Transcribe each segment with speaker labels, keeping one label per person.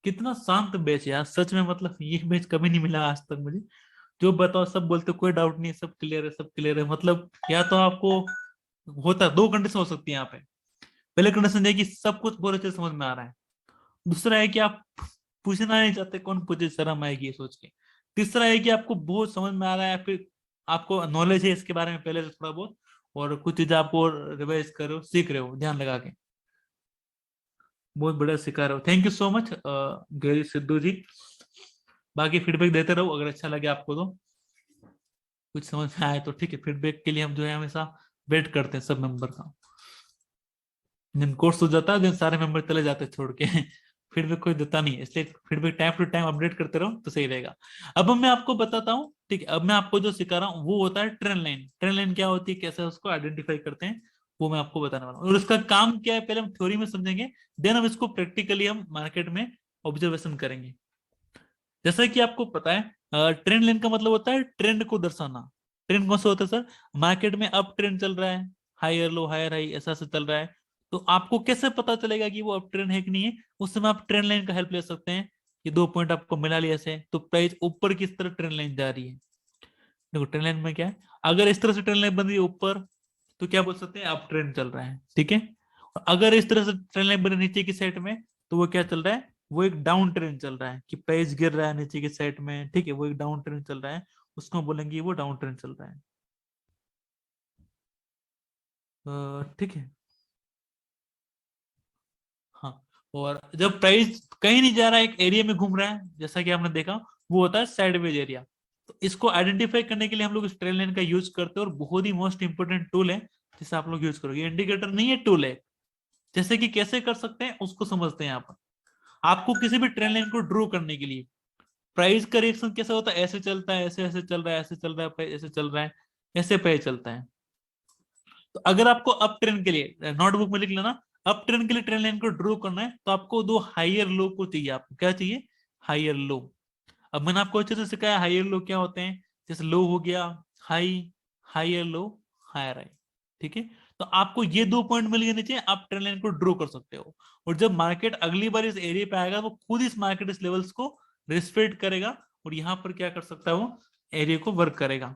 Speaker 1: कितना शांत बेच यार, सच में, मतलब ये बेच कभी नहीं मिला आज तक मुझे। जो बताओ सब बोलते कोई डाउट नहीं है, सब क्लियर है, सब क्लियर है। मतलब या तो आपको होता, दो कंडीशन हो सकती है यहाँ पे। पहले कंडीशन है कि सब कुछ बहुत अच्छे से समझ में आ रहा है। दूसरा है कि आप पूछना नहीं चाहते, कौन पूछे, शर्म आएगी ये सोच के। तीसरा है कि आपको बहुत समझ में आ रहा है, फिर आपको नॉलेज है इसके बारे में पहले से थोड़ा बहुत, और कुछ चीजें आपको रिवाइज कर रहे हो, सीख रहे हो ध्यान लगा के। बहुत बढ़िया सिखा रहे हो, thank you so much Garry Sidhu ji. बाकी फीडबैक देते रहो अगर अच्छा लगे आपको तो। कुछ समझ में आए तो ठीक है, फीडबैक के लिए हम जो है हमेशा वेट करते हैं सब मेंबर का। दिन कोर्स हो जाता है, दिन सारे मेंबर चले जाते हैं छोड़ के फीडबैक कोई देता नहीं है, इसलिए feedback time to time update करते रहो तो सही रहेगा। अब मैं आपको बताता हूँ, ठीक है, अब मैं आपको जो सिखा रहा हूँ वो होता है ट्रेंड लाइन। ट्रेंड लाइन क्या होती है, कैसे उसको आइडेंटिफाई करते हैं, वो मैं आपको बताने वाला हूँ। और उसका काम क्या है पहले हम थ्योरी में समझेंगे, देन हम इसको प्रैक्टिकली हम मार्केट में ऑब्जर्वेशन करेंगे। जैसा कि आपको पता है ट्रेंड लाइन का मतलब होता है ट्रेंड को दर्शाना। ट्रेंड कौन सा होता है सर, मार्केट में अप ट्रेंड चल रहा है, हायर लो हायर हाई ऐसा ऐसा चल रहा है, तो आपको कैसे पता चलेगा कि वो अप ट्रेंड है कि नहीं है। उस समय आप ट्रेंड लाइन का हेल्प ले सकते हैं। ये दो पॉइंट आपको मिला लिया ऐसे, तो प्राइस ऊपर किस तरह ट्रेंड लाइन जा रही है। देखो ट्रेंड लाइन में क्या है, अगर इस तरह से ट्रेंड लाइन बन रही है ऊपर, तो क्या बोल सकते हैं, अप ट्रेंड चल रहा है, ठीक है। और अगर इस तरह से ट्रेंड लाइन बनी नीचे की साइड में, तो वो क्या चल रहा है, वो एक डाउन ट्रेंड चल रहा है, कि प्राइस गिर रहा है नीचे की साइड में, ठीक है, वो एक डाउन ट्रेंड चल रहा है। उसको बोलेंगे वो डाउन ट्रेंड चल रहा है। ठीक है। हाँ। और जब प्राइस कहीं नहीं जा रहा है, एक एरिया में घूम रहा है, जैसा कि आपने देखा, वो होता है साइडवेज एरिया। तो इसको आइडेंटिफाई करने के लिए हम लोग इस ट्रेंड लाइन का यूज करते हैं, और बहुत ही मोस्ट इंपोर्टेंट टूल है जिसे आप लोग यूज करोगे। इंडिकेटर नहीं है, टूल है। जैसे कि कैसे कर सकते हैं उसको समझते हैं यहाँ पर। आपको किसी भी ट्रेंड लाइन को ड्रॉ करने के लिए प्राइस का रिएक्शन कैसा होता है, ऐसे चलता है, ऐसे ऐसे चल रहा है, ऐसे चल रहा है, ऐसे चल रहा है, ऐसे पे चलता है। तो अगर आपको अप ट्रेंड के लिए नोटबुक में लिख लेना, अप ट्रेंड के लिए ट्रेंड लाइन को ड्रॉ करना है, तो आपको दो हाइयर लो को चाहिए। आपको क्या चाहिए, हाइयर लो। अब मैंने आपको अच्छे से सिखाया हाइयर लो क्या होते हैं। जैसे लो हो गया हाई, हाइयर लो, हायर हाई, ठीक है। तो आपको ये दो पॉइंट मिल जाने चाहिए, आप ट्रेंड लाइन को ड्रॉ कर सकते हो। और जब मार्केट अगली बार इस एरिया पे आएगा, वो खुद इस मार्केट इस लेवल्स को रिस्पेक्ट करेगा, और यहाँ पर क्या कर सकता है, वो एरिया को वर्क करेगा।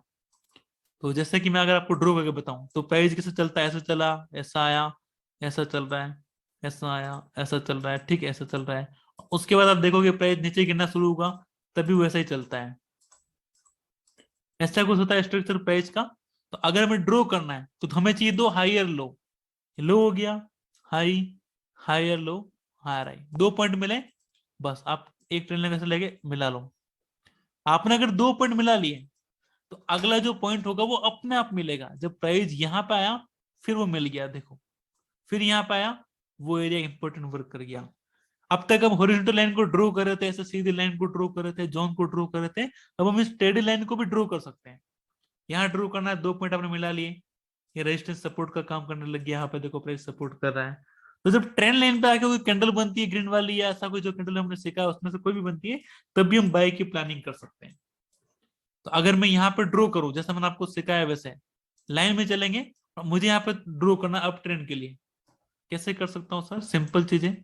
Speaker 1: तो जैसे कि मैं अगर आपको ड्रॉ करके बताऊं, तो प्राइस कैसे चलता है, ऐसा चला, ऐसा आया, ऐसा चल रहा है, ऐसा आया, ऐसा चल रहा है, ठीक है, ऐसा चल रहा है। उसके बाद आप देखोगे प्राइस नीचे गिरना शुरू होगा, तभी वैसा ही चलता है। ऐसा कुछ होता है स्ट्रक्चर प्राइस का। तो अगर हमें ड्रॉ करना है, तो हमें चाहिए दो हाइयर लो। लो हो गया हाई, हाइयर लो, हायर हाई, दो पॉइंट मिले, बस आप एक ट्रेन लाइन कैसे लेके मिला लो। आपने अगर दो पॉइंट मिला लिए, तो अगला जो पॉइंट होगा वो अपने आप मिलेगा। जब प्राइस यहां पे आया, फिर वो मिल गया, देखो, फिर यहां पे आया, वो एरिया इंपॉर्टेंट वर्क कर गया। अब तक हम हॉरिजॉन्टल लाइन को ड्रॉ कर रहे थे, ऐसे सीधी लाइन को ड्रॉ कर रहे थे, जोन को ड्रॉ कर रहे थे। अब हम इस टेढ़ी लाइन को भी ड्रॉ कर सकते हैं। यहाँ ड्रॉ करना है, दो पॉइंट आपने मिला लिए, ये रेजिस्टेंस सपोर्ट का काम करने लग गया। यहाँ पे देखो प्राइस सपोर्ट कर रहा है। तो जब ट्रेंड लाइन पे आके कोई कैंडल बनती है ग्रीन वाली, या ऐसा कोई जो कैंडल हमने सीखा है उसमें से कोई भी बनती है, तब भी हम बाय की प्लानिंग कर सकते हैं। तो अगर मैं यहाँ पर ड्रॉ करूं, जैसा मैंने आपको सिखाया वैसे लाइन में चलेंगे, और मुझे यहाँ पे ड्रॉ करना अप ट्रेंड के लिए, कैसे कर सकता हूँ सर, सिंपल चीजें।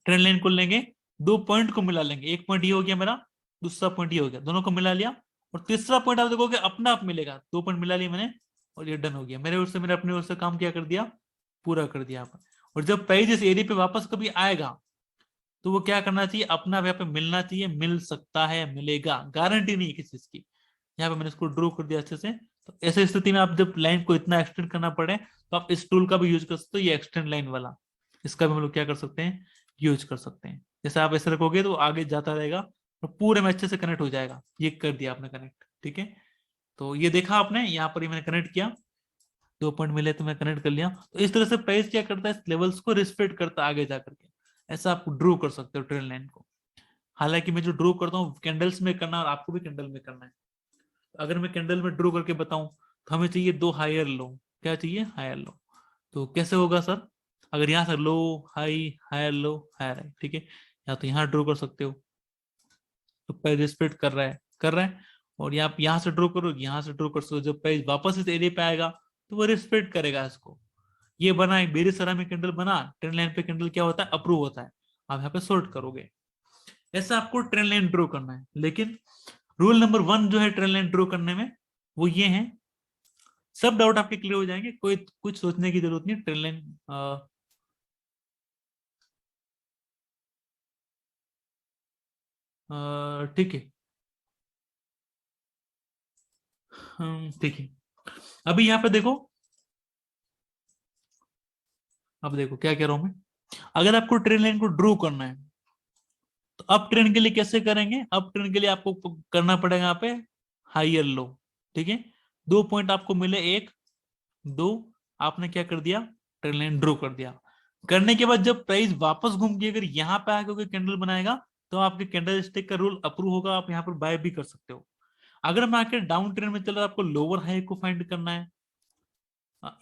Speaker 1: ट्रेंड लाइन को लेंगे, दो पॉइंट को मिला लेंगे, एक पॉइंट ये हो गया मेरा, दूसरा पॉइंट ये हो गया, दोनों को मिला लिया। और तीसरा पॉइंट आप देखोगे अपना आप मिलेगा, दो पॉइंट मिला लिया मैंने, और ये डन हो गया मेरे ओर से। मैंने अपनी ओर से काम क्या कर दिया, पूरा कर दिया यहाँ पर। और जब प्राइस इस एरिया पे वापस कभी आएगा, तो वो क्या करना चाहिए, अपना यहाँ पे मिलना चाहिए, मिल सकता है, मिलेगा, गारंटी नहीं है किसी चीज की। यहाँ पे मैंने इसको ड्रॉ कर दिया अच्छे से। तो ऐसे स्थिति में आप जब लाइन को इतना एक्सटेंड करना पड़े, तो आप इस टूल का भी यूज कर सकते हो, ये एक्सटेंड लाइन वाला, इसका भी हम लोग क्या कर सकते हैं, यूज कर सकते हैं। जैसे आप ऐसे रखोगे तो आगे जाता रहेगा, और पूरे में अच्छे से कनेक्ट हो जाएगा। ये कर दिया आपने कनेक्ट, ठीक है। तो ये देखा आपने, यहाँ पर ही मैंने कनेक्ट किया, दो पॉइंट मिले तो मैं कनेक्ट कर लिया। तो इस तरह से प्राइस क्या करता है, लेवल्स को रिस्पेक्ट करता है आगे जाकर के। ऐसा आप ड्रॉ कर सकते हो ट्रेंड लाइन को। हालांकि मैं जो ड्रॉ करता हूँ कैंडल्स में करना, और आपको भी कैंडल में करना है। अगर मैं कैंडल में ड्रॉ करके बताऊं, तो हमें चाहिए दो हायर लो। क्या चाहिए, हायर लो। तो कैसे होगा सर, अगर यहाँ से low high, higher low, higher high, ठीक है, या तो यहाँ ड्रॉ कर सकते हो, तो प्राइस रिस्पेक्ट कर रहा है, कर रहा है। और आप यहाँ से ड्रॉ करो, यहाँ से ड्रॉ कर सकते हो, जब प्राइस वापस इस एरिया पे आएगा, तो वो रिस्पेक्ट करेगा इसको। ये बना एक बेरी सरामी कैंडल बना, ट्रेंड लाइन पे कैंडल क्या होता है, अप्रूव होता है। आप यहाँ पे शॉर्ट करोगे। ऐसा आपको ट्रेंड लाइन ड्रॉ करना है। लेकिन रूल नंबर 1 जो है ट्रेंड लाइन ड्रॉ करने में, वो ये है, सब डाउट आपके क्लियर हो जाएंगे, कोई कुछ सोचने की जरूरत नहीं। ट्रेंड लाइन ठीक है। ठीक है, अभी यहाँ पे देखो, अब देखो क्या कह रहा हूं मैं। अगर आपको ट्रेंड लाइन को ड्रॉ करना है तो अप ट्रेंड के लिए कैसे करेंगे? अप ट्रेंड के लिए आपको करना पड़ेगा यहाँ पे हायर लो। ठीक है, 2 पॉइंट आपको मिले, 1 2, आपने क्या कर दिया, ट्रेंड लाइन ड्रॉ कर दिया। करने के बाद जब प्राइस वापस घूम के अगर यहाँ पे आके कोई कैंडल बनाएगा तो आपके कैंडल स्टिक का रूल अप्रूव होगा, आप यहाँ पर बाय भी कर सकते हो। अगर मार्केट डाउन ट्रेंड में चल रहा है, आपको लोअर हाई को फाइंड करना है।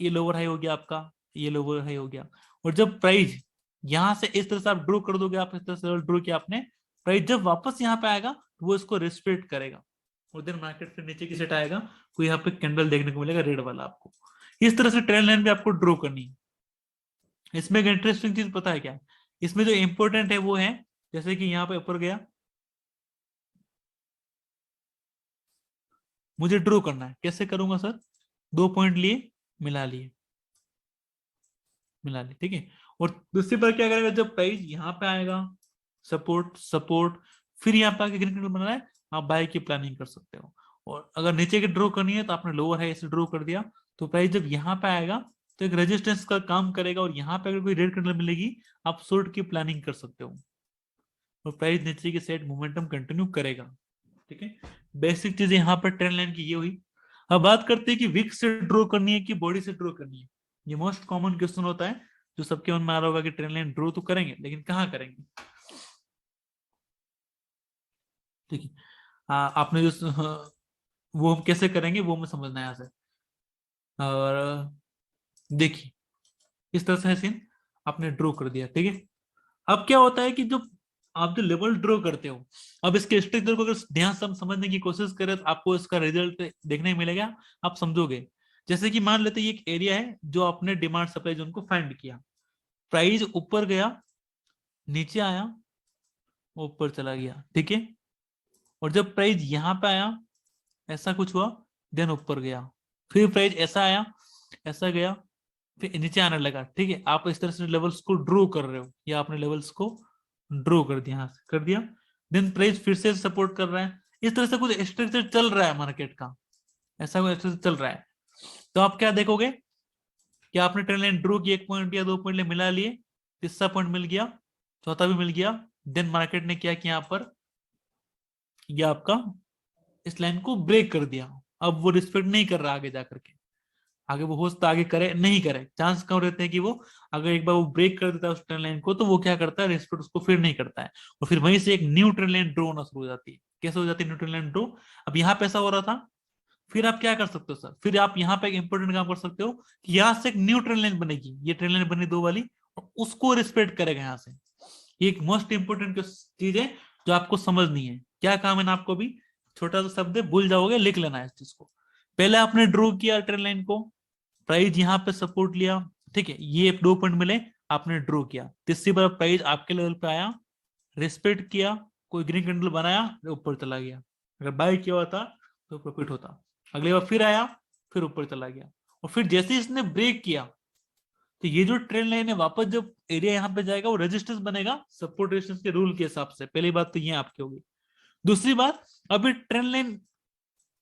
Speaker 1: ये लोअर हाई हो गया आपका, ये लोअर हाई हो गया। और जब प्राइस यहां से इस तरह से आप ड्रॉ कर दोगे, आप इस तरह से ड्रॉ किया आपने, प्राइस जब वापस यहाँ पे आएगा तो वो इसको रिस्पेक्ट करेगा, और देन मार्केट फिर नीचे की सेट आएगा, तो यहाँ पे कैंडल देखने को मिलेगा रेड वाला आपको। इस तरह से ट्रेंड लाइन भी आपको ड्रॉ करनी है। इसमें एक इंटरेस्टिंग चीज पता है क्या? इसमें जो इंपॉर्टेंट है वो है, जैसे कि यहाँ पे ऊपर गया, मुझे ड्रॉ करना है, कैसे करूंगा सर? 2 पॉइंट लिए, मिला लिए, मिला लिए, ठीक है। और दूसरी बार क्या करेगा, जब प्राइस यहाँ पे आएगा, सपोर्ट सपोर्ट, फिर यहाँ पे आके ग्रीन कैंडल बना है, आप बाय की प्लानिंग कर सकते हो। और अगर नीचे की ड्रॉ करनी है तो आपने लोअर है इसे ड्रॉ कर दिया, तो प्राइस जब यहाँ पे आएगा तो एक रेजिस्टेंस का काम करेगा, और यहाँ पे अगर कोई रेड कैंडल मिलेगी, आप शॉर्ट की प्लानिंग कर सकते हो, और प्राइस नीचे की साइड मोमेंटम कंटिन्यू करेगा। ठीक है, बेसिक चीज यहाँ पर ट्रेंड लाइन की ये हुई। अब बात करते हैं कि विक से ड्रॉ करनी है कि बॉडी से ड्रॉ करनी है। ये मोस्ट कॉमन क्वेश्चन होता है, जो सबके मन में आ रहा होगा कि ट्रेंड लाइन ड्रॉ तो करेंगे, लेकिन कहाँ करेंगे? ठीक है, आपने जो वो हम कैसे करेंगे वो हमें समझना है यहाँ से। और देखिए, इस तरह से है सीन, आपने ड्रॉ कर दिया, ठीक है। अब क्या होता है कि जो आप जो लेवल ड्रॉ करते हो, अब इसके स्ट्रक्चर को अगर ध्यान से हम समझने की कोशिश करें तो आपको इसका रिजल्ट देखने मिलेगा, आप समझोगे। जैसे कि मान लेते हैं ये एक एरिया है जो आपने डिमांड सप्लाई जोन को फाइंड किया, प्राइस ऊपर गया, नीचे आया, ऊपर चला गया, ठीक है। और जब प्राइस यहाँ पे आया, ऐसा कुछ हुआ, देन ऊपर गया, फिर प्राइस ऐसा आया, ऐसा गया, फिर नीचे आने लगा, ठीक है। आप इस तरह से लेवल्स को ड्रॉ कर रहे हो, या आपने लेवल्स को ड्रॉ कर दिया, कर दिया, देन प्राइस फिर से सपोर्ट कर रहा है। इस तरह से कुछ स्ट्रक्चर चल रहा है मार्केट का, ऐसा कुछ स्ट्रक्चर चल रहा है। तो आप क्या देखोगे कि आपने ट्रेंड लाइन ड्रॉ की, 1 पॉइंट या 2 पॉइंट ले मिला लिए, तीसरा पॉइंट मिल गया, चौथा भी मिल गया, देन मार्केट ने क्या किया, यहाँ पर ये आपका इस लाइन को ब्रेक कर दिया। अब वो रिस्पेक्ट नहीं कर रहा आगे जाकर के, आगे वो हो सकता है आगे करे नहीं करे, चांस कम रहते हैं कि वो अगर एक बार वो ब्रेक कर देता है उस ट्रेंड लाइन को, तो वो क्या करता है, रिस्पेक्ट उसको फिर नहीं करता है, और फिर वहीं से एक न्यू ट्रेंड लाइन ड्रॉ होना शुरू हो जाती है। कैसे हो जाती है न्यू ट्रेंड लाइन ड्रॉ? अब यहाँ पे ऐसा हो रहा था, फिर आप क्या कर सकते हो सर, फिर आप यहाँ पे एक इंपॉर्टेंट काम कर सकते हो कि यहाँ से एक न्यू ट्रेंड लाइन बनेगी, ये ट्रेंड लाइन बनी 2 वाली, और उसको रिस्पेक्ट करेगा यहाँ से। ये एक मोस्ट इंपोर्टेंट चीज है जो आपको समझनी है। क्या काम है ना आपको भी, छोटा सा शब्द है, भूल जाओगे, लिख लेना है इस चीज को। पहले आपने ड्रॉ किया ट्रेंड लाइन को, प्राइस यहाँ पे सपोर्ट लिया, ठीक है, ये 2 पॉइंट मिले, आपने ड्रॉ किया, तीसरी बार प्राइस आपके लेवल पे आया, रिस्पेक्ट किया, कोई ग्रीन कैंडल बनाया, ऊपर चला गया, अगर बाय किया हुआ था तो प्रॉफिट होता। अगली बार फिर आया, फिर ऊपर चला गया, और फिर जैसे इसने ब्रेक किया, तो ये जो ट्रेंड लाइन है वापस जब एरिया यहाँ पे जाएगा, वो रेजिस्टेंस बनेगा सपोर्ट रेजिस्टेंस के रूल के हिसाब से। पहली बात तो ये आपकी होगी। दूसरी बात, अभी ट्रेंड लाइन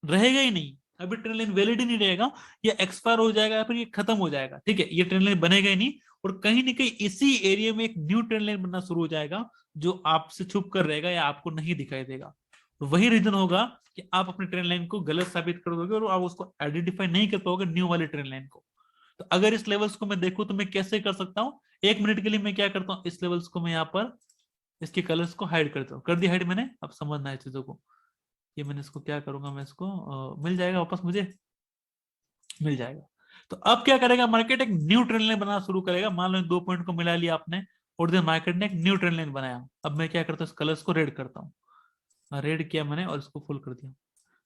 Speaker 1: रहेगा ही नहीं, अभी ट्रेंड लाइन वैलिड ही नहीं रहेगा, ये एक्सपायर हो जाएगा या फिर ये खत्म हो जाएगा, ठीक है, ये ट्रेंड लाइन बनेगा ही नहीं, और कहीं ना कहीं इसी एरिया में एक न्यू ट्रेंड लाइन बनना शुरू हो जाएगा, जो आपसे छुप कर रहेगा या आपको नहीं दिखाई देगा। तो वही रीजन होगा कि आप अपनी ट्रेंड लाइन को गलत साबित कर दोगे, और आप उसको आइडेंटिफाई नहीं कर पाओगे न्यू वाली ट्रेंड लाइन को। तो अगर इस लेवल्स को मैं देखूं तो मैं कैसे कर सकता हूँ, 1 मिनट के लिए मैं क्या करता हूँ, इस लेवल्स को मैं यहाँ पर इसके कलर्स को हाइड करता हूँ, कर दिया हाइड मैंने। अब समझना है चीजों को, ये मैंने इसको क्या करूंगा, मैं इसको मिल जाएगा वापस, मुझे मिल जाएगा। तो अब क्या करेगा मार्केट, एक न्यू ट्रेंड लाइन बनाना शुरू करेगा। मान लो 2 पॉइंट को मिला लिया आपने, और देन मार्केट ने एक न्यू ट्रेंड लाइन बनाया। अब मैं क्या करता हूँ, इस कलर्स को रेड करता हूँ, रेड किया मैंने और इसको फुल कर दिया।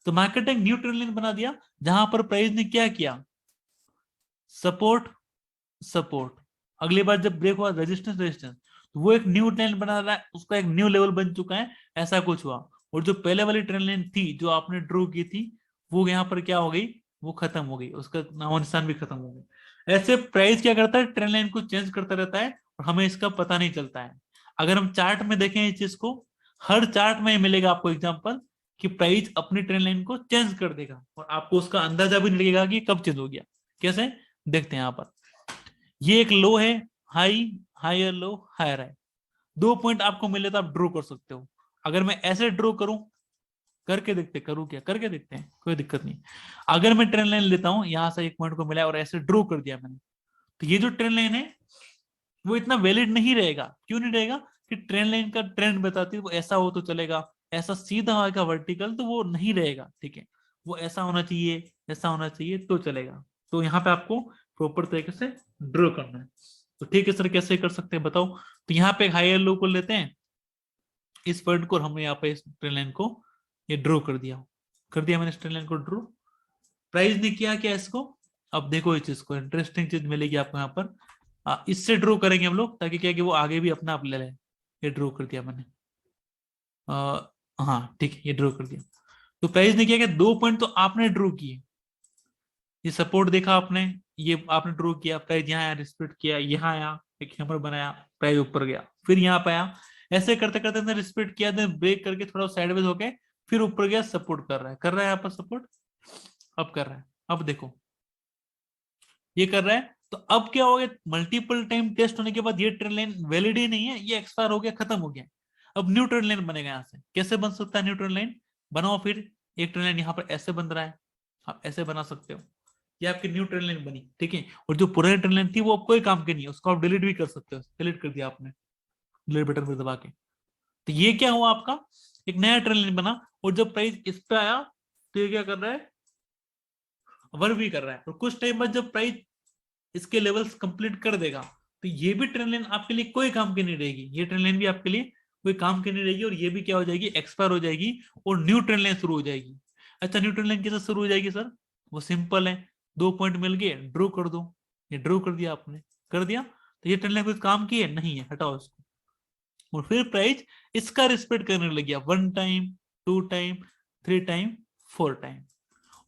Speaker 1: तो मार्केट ने एक न्यू ट्रेंड लाइन बना दिया, जहां पर प्राइस ने क्या किया, सपोर्ट सपोर्ट, अगली बार जब ब्रेक हुआ रेजिस्टेंस रेजिस्टेंस। तो वो एक न्यू ट्रेन बना रहा है, उसका एक न्यू लेवल बन चुका है, ऐसा कुछ हुआ। और जो पहले वाली ट्रेन लाइन थी जो आपने ड्रॉ की थी, वो यहाँ पर क्या हो गई, वो खत्म हो गई, उसका नामो निशान भी खत्म हो गया। ऐसे प्राइस क्या करता है, ट्रेन लाइन को चेंज करता रहता है और हमें इसका पता नहीं चलता है। अगर हम चार्ट में देखें इस चीज को, हर चार्ट में मिलेगा आपको एग्जांपल कि प्राइस अपनी ट्रेन लाइन को चेंज कर देगा और आपको उसका अंदाजा भी नहीं लगेगा कि कब चेंज हो गया। कैसे, देखते हैं यहाँ पर। ये एक लो है, हाई, हायर लो, हायर है, 2 पॉइंट आपको मिले तो आप ड्रॉ कर सकते हो। अगर मैं ऐसे ड्रॉ करूं, करके देखते, करूं क्या, करके देखते हैं, कोई दिक्कत नहीं। अगर मैं ट्रेन लाइन लेता हूं, यहां से एक पॉइंट को मिला और ऐसे ड्रॉ कर दिया मैंने, तो ये जो ट्रेन लाइन है वो इतना वैलिड नहीं रहेगा। क्यों नहीं रहेगा, कि ट्रेन लाइन का ट्रेंड बताती है, वो ऐसा हो तो चलेगा, ऐसा सीधा होगा वर्टिकल तो वो नहीं रहेगा, ठीक है। वो ऐसा होना चाहिए, ऐसा होना चाहिए तो चलेगा। तो यहाँ पे आपको प्रॉपर तरीके से ड्रॉ करना है। तो ठीक है सर, कैसे कर सकते हैं बताओ। तो यहाँ पे हाई लो को लेते हैं, इस पॉइंट को हमने यहाँ पे इस ट्रेन लाइन को ये ड्रॉ कर दिया मैंने इस ट्रेन लाइन को ड्रॉ। प्राइस ने किया क्या इसको, अब देखो इस चीज को, इंटरेस्टिंग चीज मिलेगी आपको यहाँ पर। इससे ड्रॉ करेंगे हम लोग, ताकि क्या है कि वो आगे भी अपना आप ले ले। ये ड्रॉ कर दिया मैंने, हाँ ठीक है, ये ड्रॉ कर दिया। तो प्राइस ने किया कि 2 पॉइंट तो आपने ड्रॉ किए, ये सपोर्ट देखा आपने, ये आपने ड्रॉ किया, प्राइस यहाँ आया, रिस्पेक्ट किया, यहाँ आया, एक हैमर बनाया, प्राइस ऊपर गया, फिर यहाँ पे आया, ऐसे करते करते रिस्पेक्ट किया, देन ब्रेक करके थोड़ा साइडवेज होके फिर ऊपर गया, सपोर्ट कर रहा है, यहाँ पर सपोर्ट, अब कर रहा है। अब देखो ये कर रहा है, तो अब क्या हो गया, मल्टीपल टाइम टेस्ट होने के बाद ये ट्रेंड लाइन वैलिड ही नहीं है, ये एक्सपायर हो गया, खत्म हो गया। अब न्यू ट्रेंड लाइन बनेगा। यहाँ से कैसे बन सकता है न्यू ट्रेंड लाइन, बनाओ फिर। एक ट्रेंड लाइन यहाँ पर ऐसे बन रहा है, आप ऐसे बना सकते हो, ये आपकी न्यू ट्रेंड लाइन बनी, ठीक है। और जो पुरानी ट्रेंड लाइन थी वो अब कोई काम की नहीं है, उसको आप डिलीट भी कर सकते हो, डिलीट कर दिया आपने डिलीट बटन पर दबा के। तो ये क्या हुआ, आपका एक नया ट्रेंड लाइन बना। और जब प्राइस इस पे आया तो ये क्या कर रहा है, वर्क भी कर रहा है। और कुछ टाइम बाद जब प्राइस इसके लेवल्स कंप्लीट कर देगा, तो ये भी ट्रेन लाइन आपके लिए कोई काम की नहीं रहेगी, ये ट्रेन लाइन भी आपके लिए कोई काम की नहीं रहेगी, और ये भी क्या हो जाएगी, एक्सपायर हो जाएगी, और न्यू ट्रेन लाइन शुरू हो जाएगी। अच्छा, न्यू ट्रेन लाइन कैसे शुरू हो जाएगी सर, वो सिंपल है, 2 पॉइंट मिल गए, ड्रॉ कर दो। ये ड्रॉ कर दिया आपने, कर दिया, तो ये ट्रेन लाइन कोई काम की है नहीं है, हटाओ इसको। और फिर प्राइस इसका रिस्पेक्ट करने लग गया, 1 टाइम, 2 टाइम, 3 टाइम, 4 टाइम।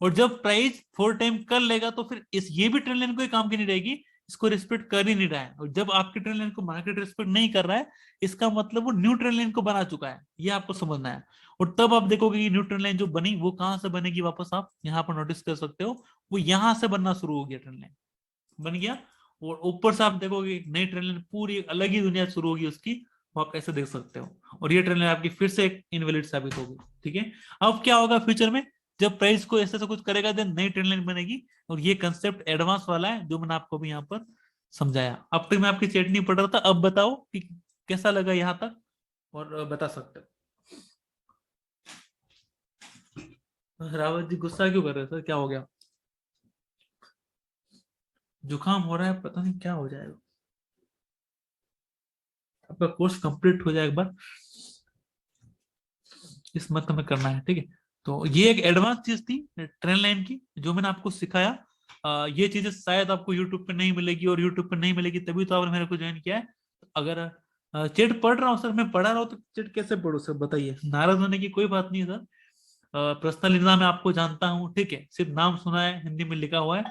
Speaker 1: और जब प्राइस 4 टाइम कर लेगा तो फिर इस ये भी ट्रेन लाइन कोई काम की नहीं रहेगी, इसको रिस्पेक्ट कर ही नहीं रहा है। और जब आपकी ट्रेन लाइन को मार्केट रिस्पेक्ट नहीं कर रहा है, इसका मतलब वो न्यू ट्रेन लाइन को बना चुका है, ये आपको समझना है। और तब आप देखोगे कि न्यू ट्रेन लाइन जो बनी वो कहां से बनेगी, वापस आप यहाँ पर नोटिस कर सकते हो, वो यहां से बनना शुरू हो गया, ट्रेन लाइन बन गया। और ऊपर से आप देखोगे एक नई ट्रेन लाइन, पूरी एक अलग ही दुनिया शुरू होगी उसकी, वो आप ऐसे देख सकते हो। और ये ट्रेन लाइन आपकी फिर से एक इनवैलिड साबित होगी, ठीक है। अब क्या होगा फ्यूचर में, जब प्राइस को ऐसे कुछ करेगा, देन नई ट्रेन लाइन बनेगी। और ये कंसेप्ट एडवांस वाला है जो मैंने आपको भी यहाँ पर समझाया। अब तक मैं आपकी चैट नहीं पढ़ रहा था, अब बताओ कि कैसा लगा यहाँ तक, और बता सकते हो। रावत जी गुस्सा क्यों कर रहे हैं सर, क्या हो गया, जुकाम हो रहा है, पता नहीं क्या हो जाएगा। आपका कोर्स कंप्लीट हो जाए एक बार, इस मत में करना है, ठीक है। तो ये एक एडवांस चीज थी ट्रेन लाइन की, जो मैंने आपको सिखाया। ये चीजें शायद आपको यूट्यूब पे नहीं मिलेगी, और यूट्यूब पे नहीं मिलेगी तभी तो आपने मेरे को ज्वाइन किया है। अगर चैट पढ़ रहा हूँ सर, मैं पढ़ा रहा हूँ, तो चैट कैसे पढ़ू सर बताइए, नाराज होने की कोई बात नहीं है सर। पर्सनल एग्जाम में आपको जानता हूँ, ठीक है, सिर्फ नाम सुना है, हिंदी में लिखा हुआ है,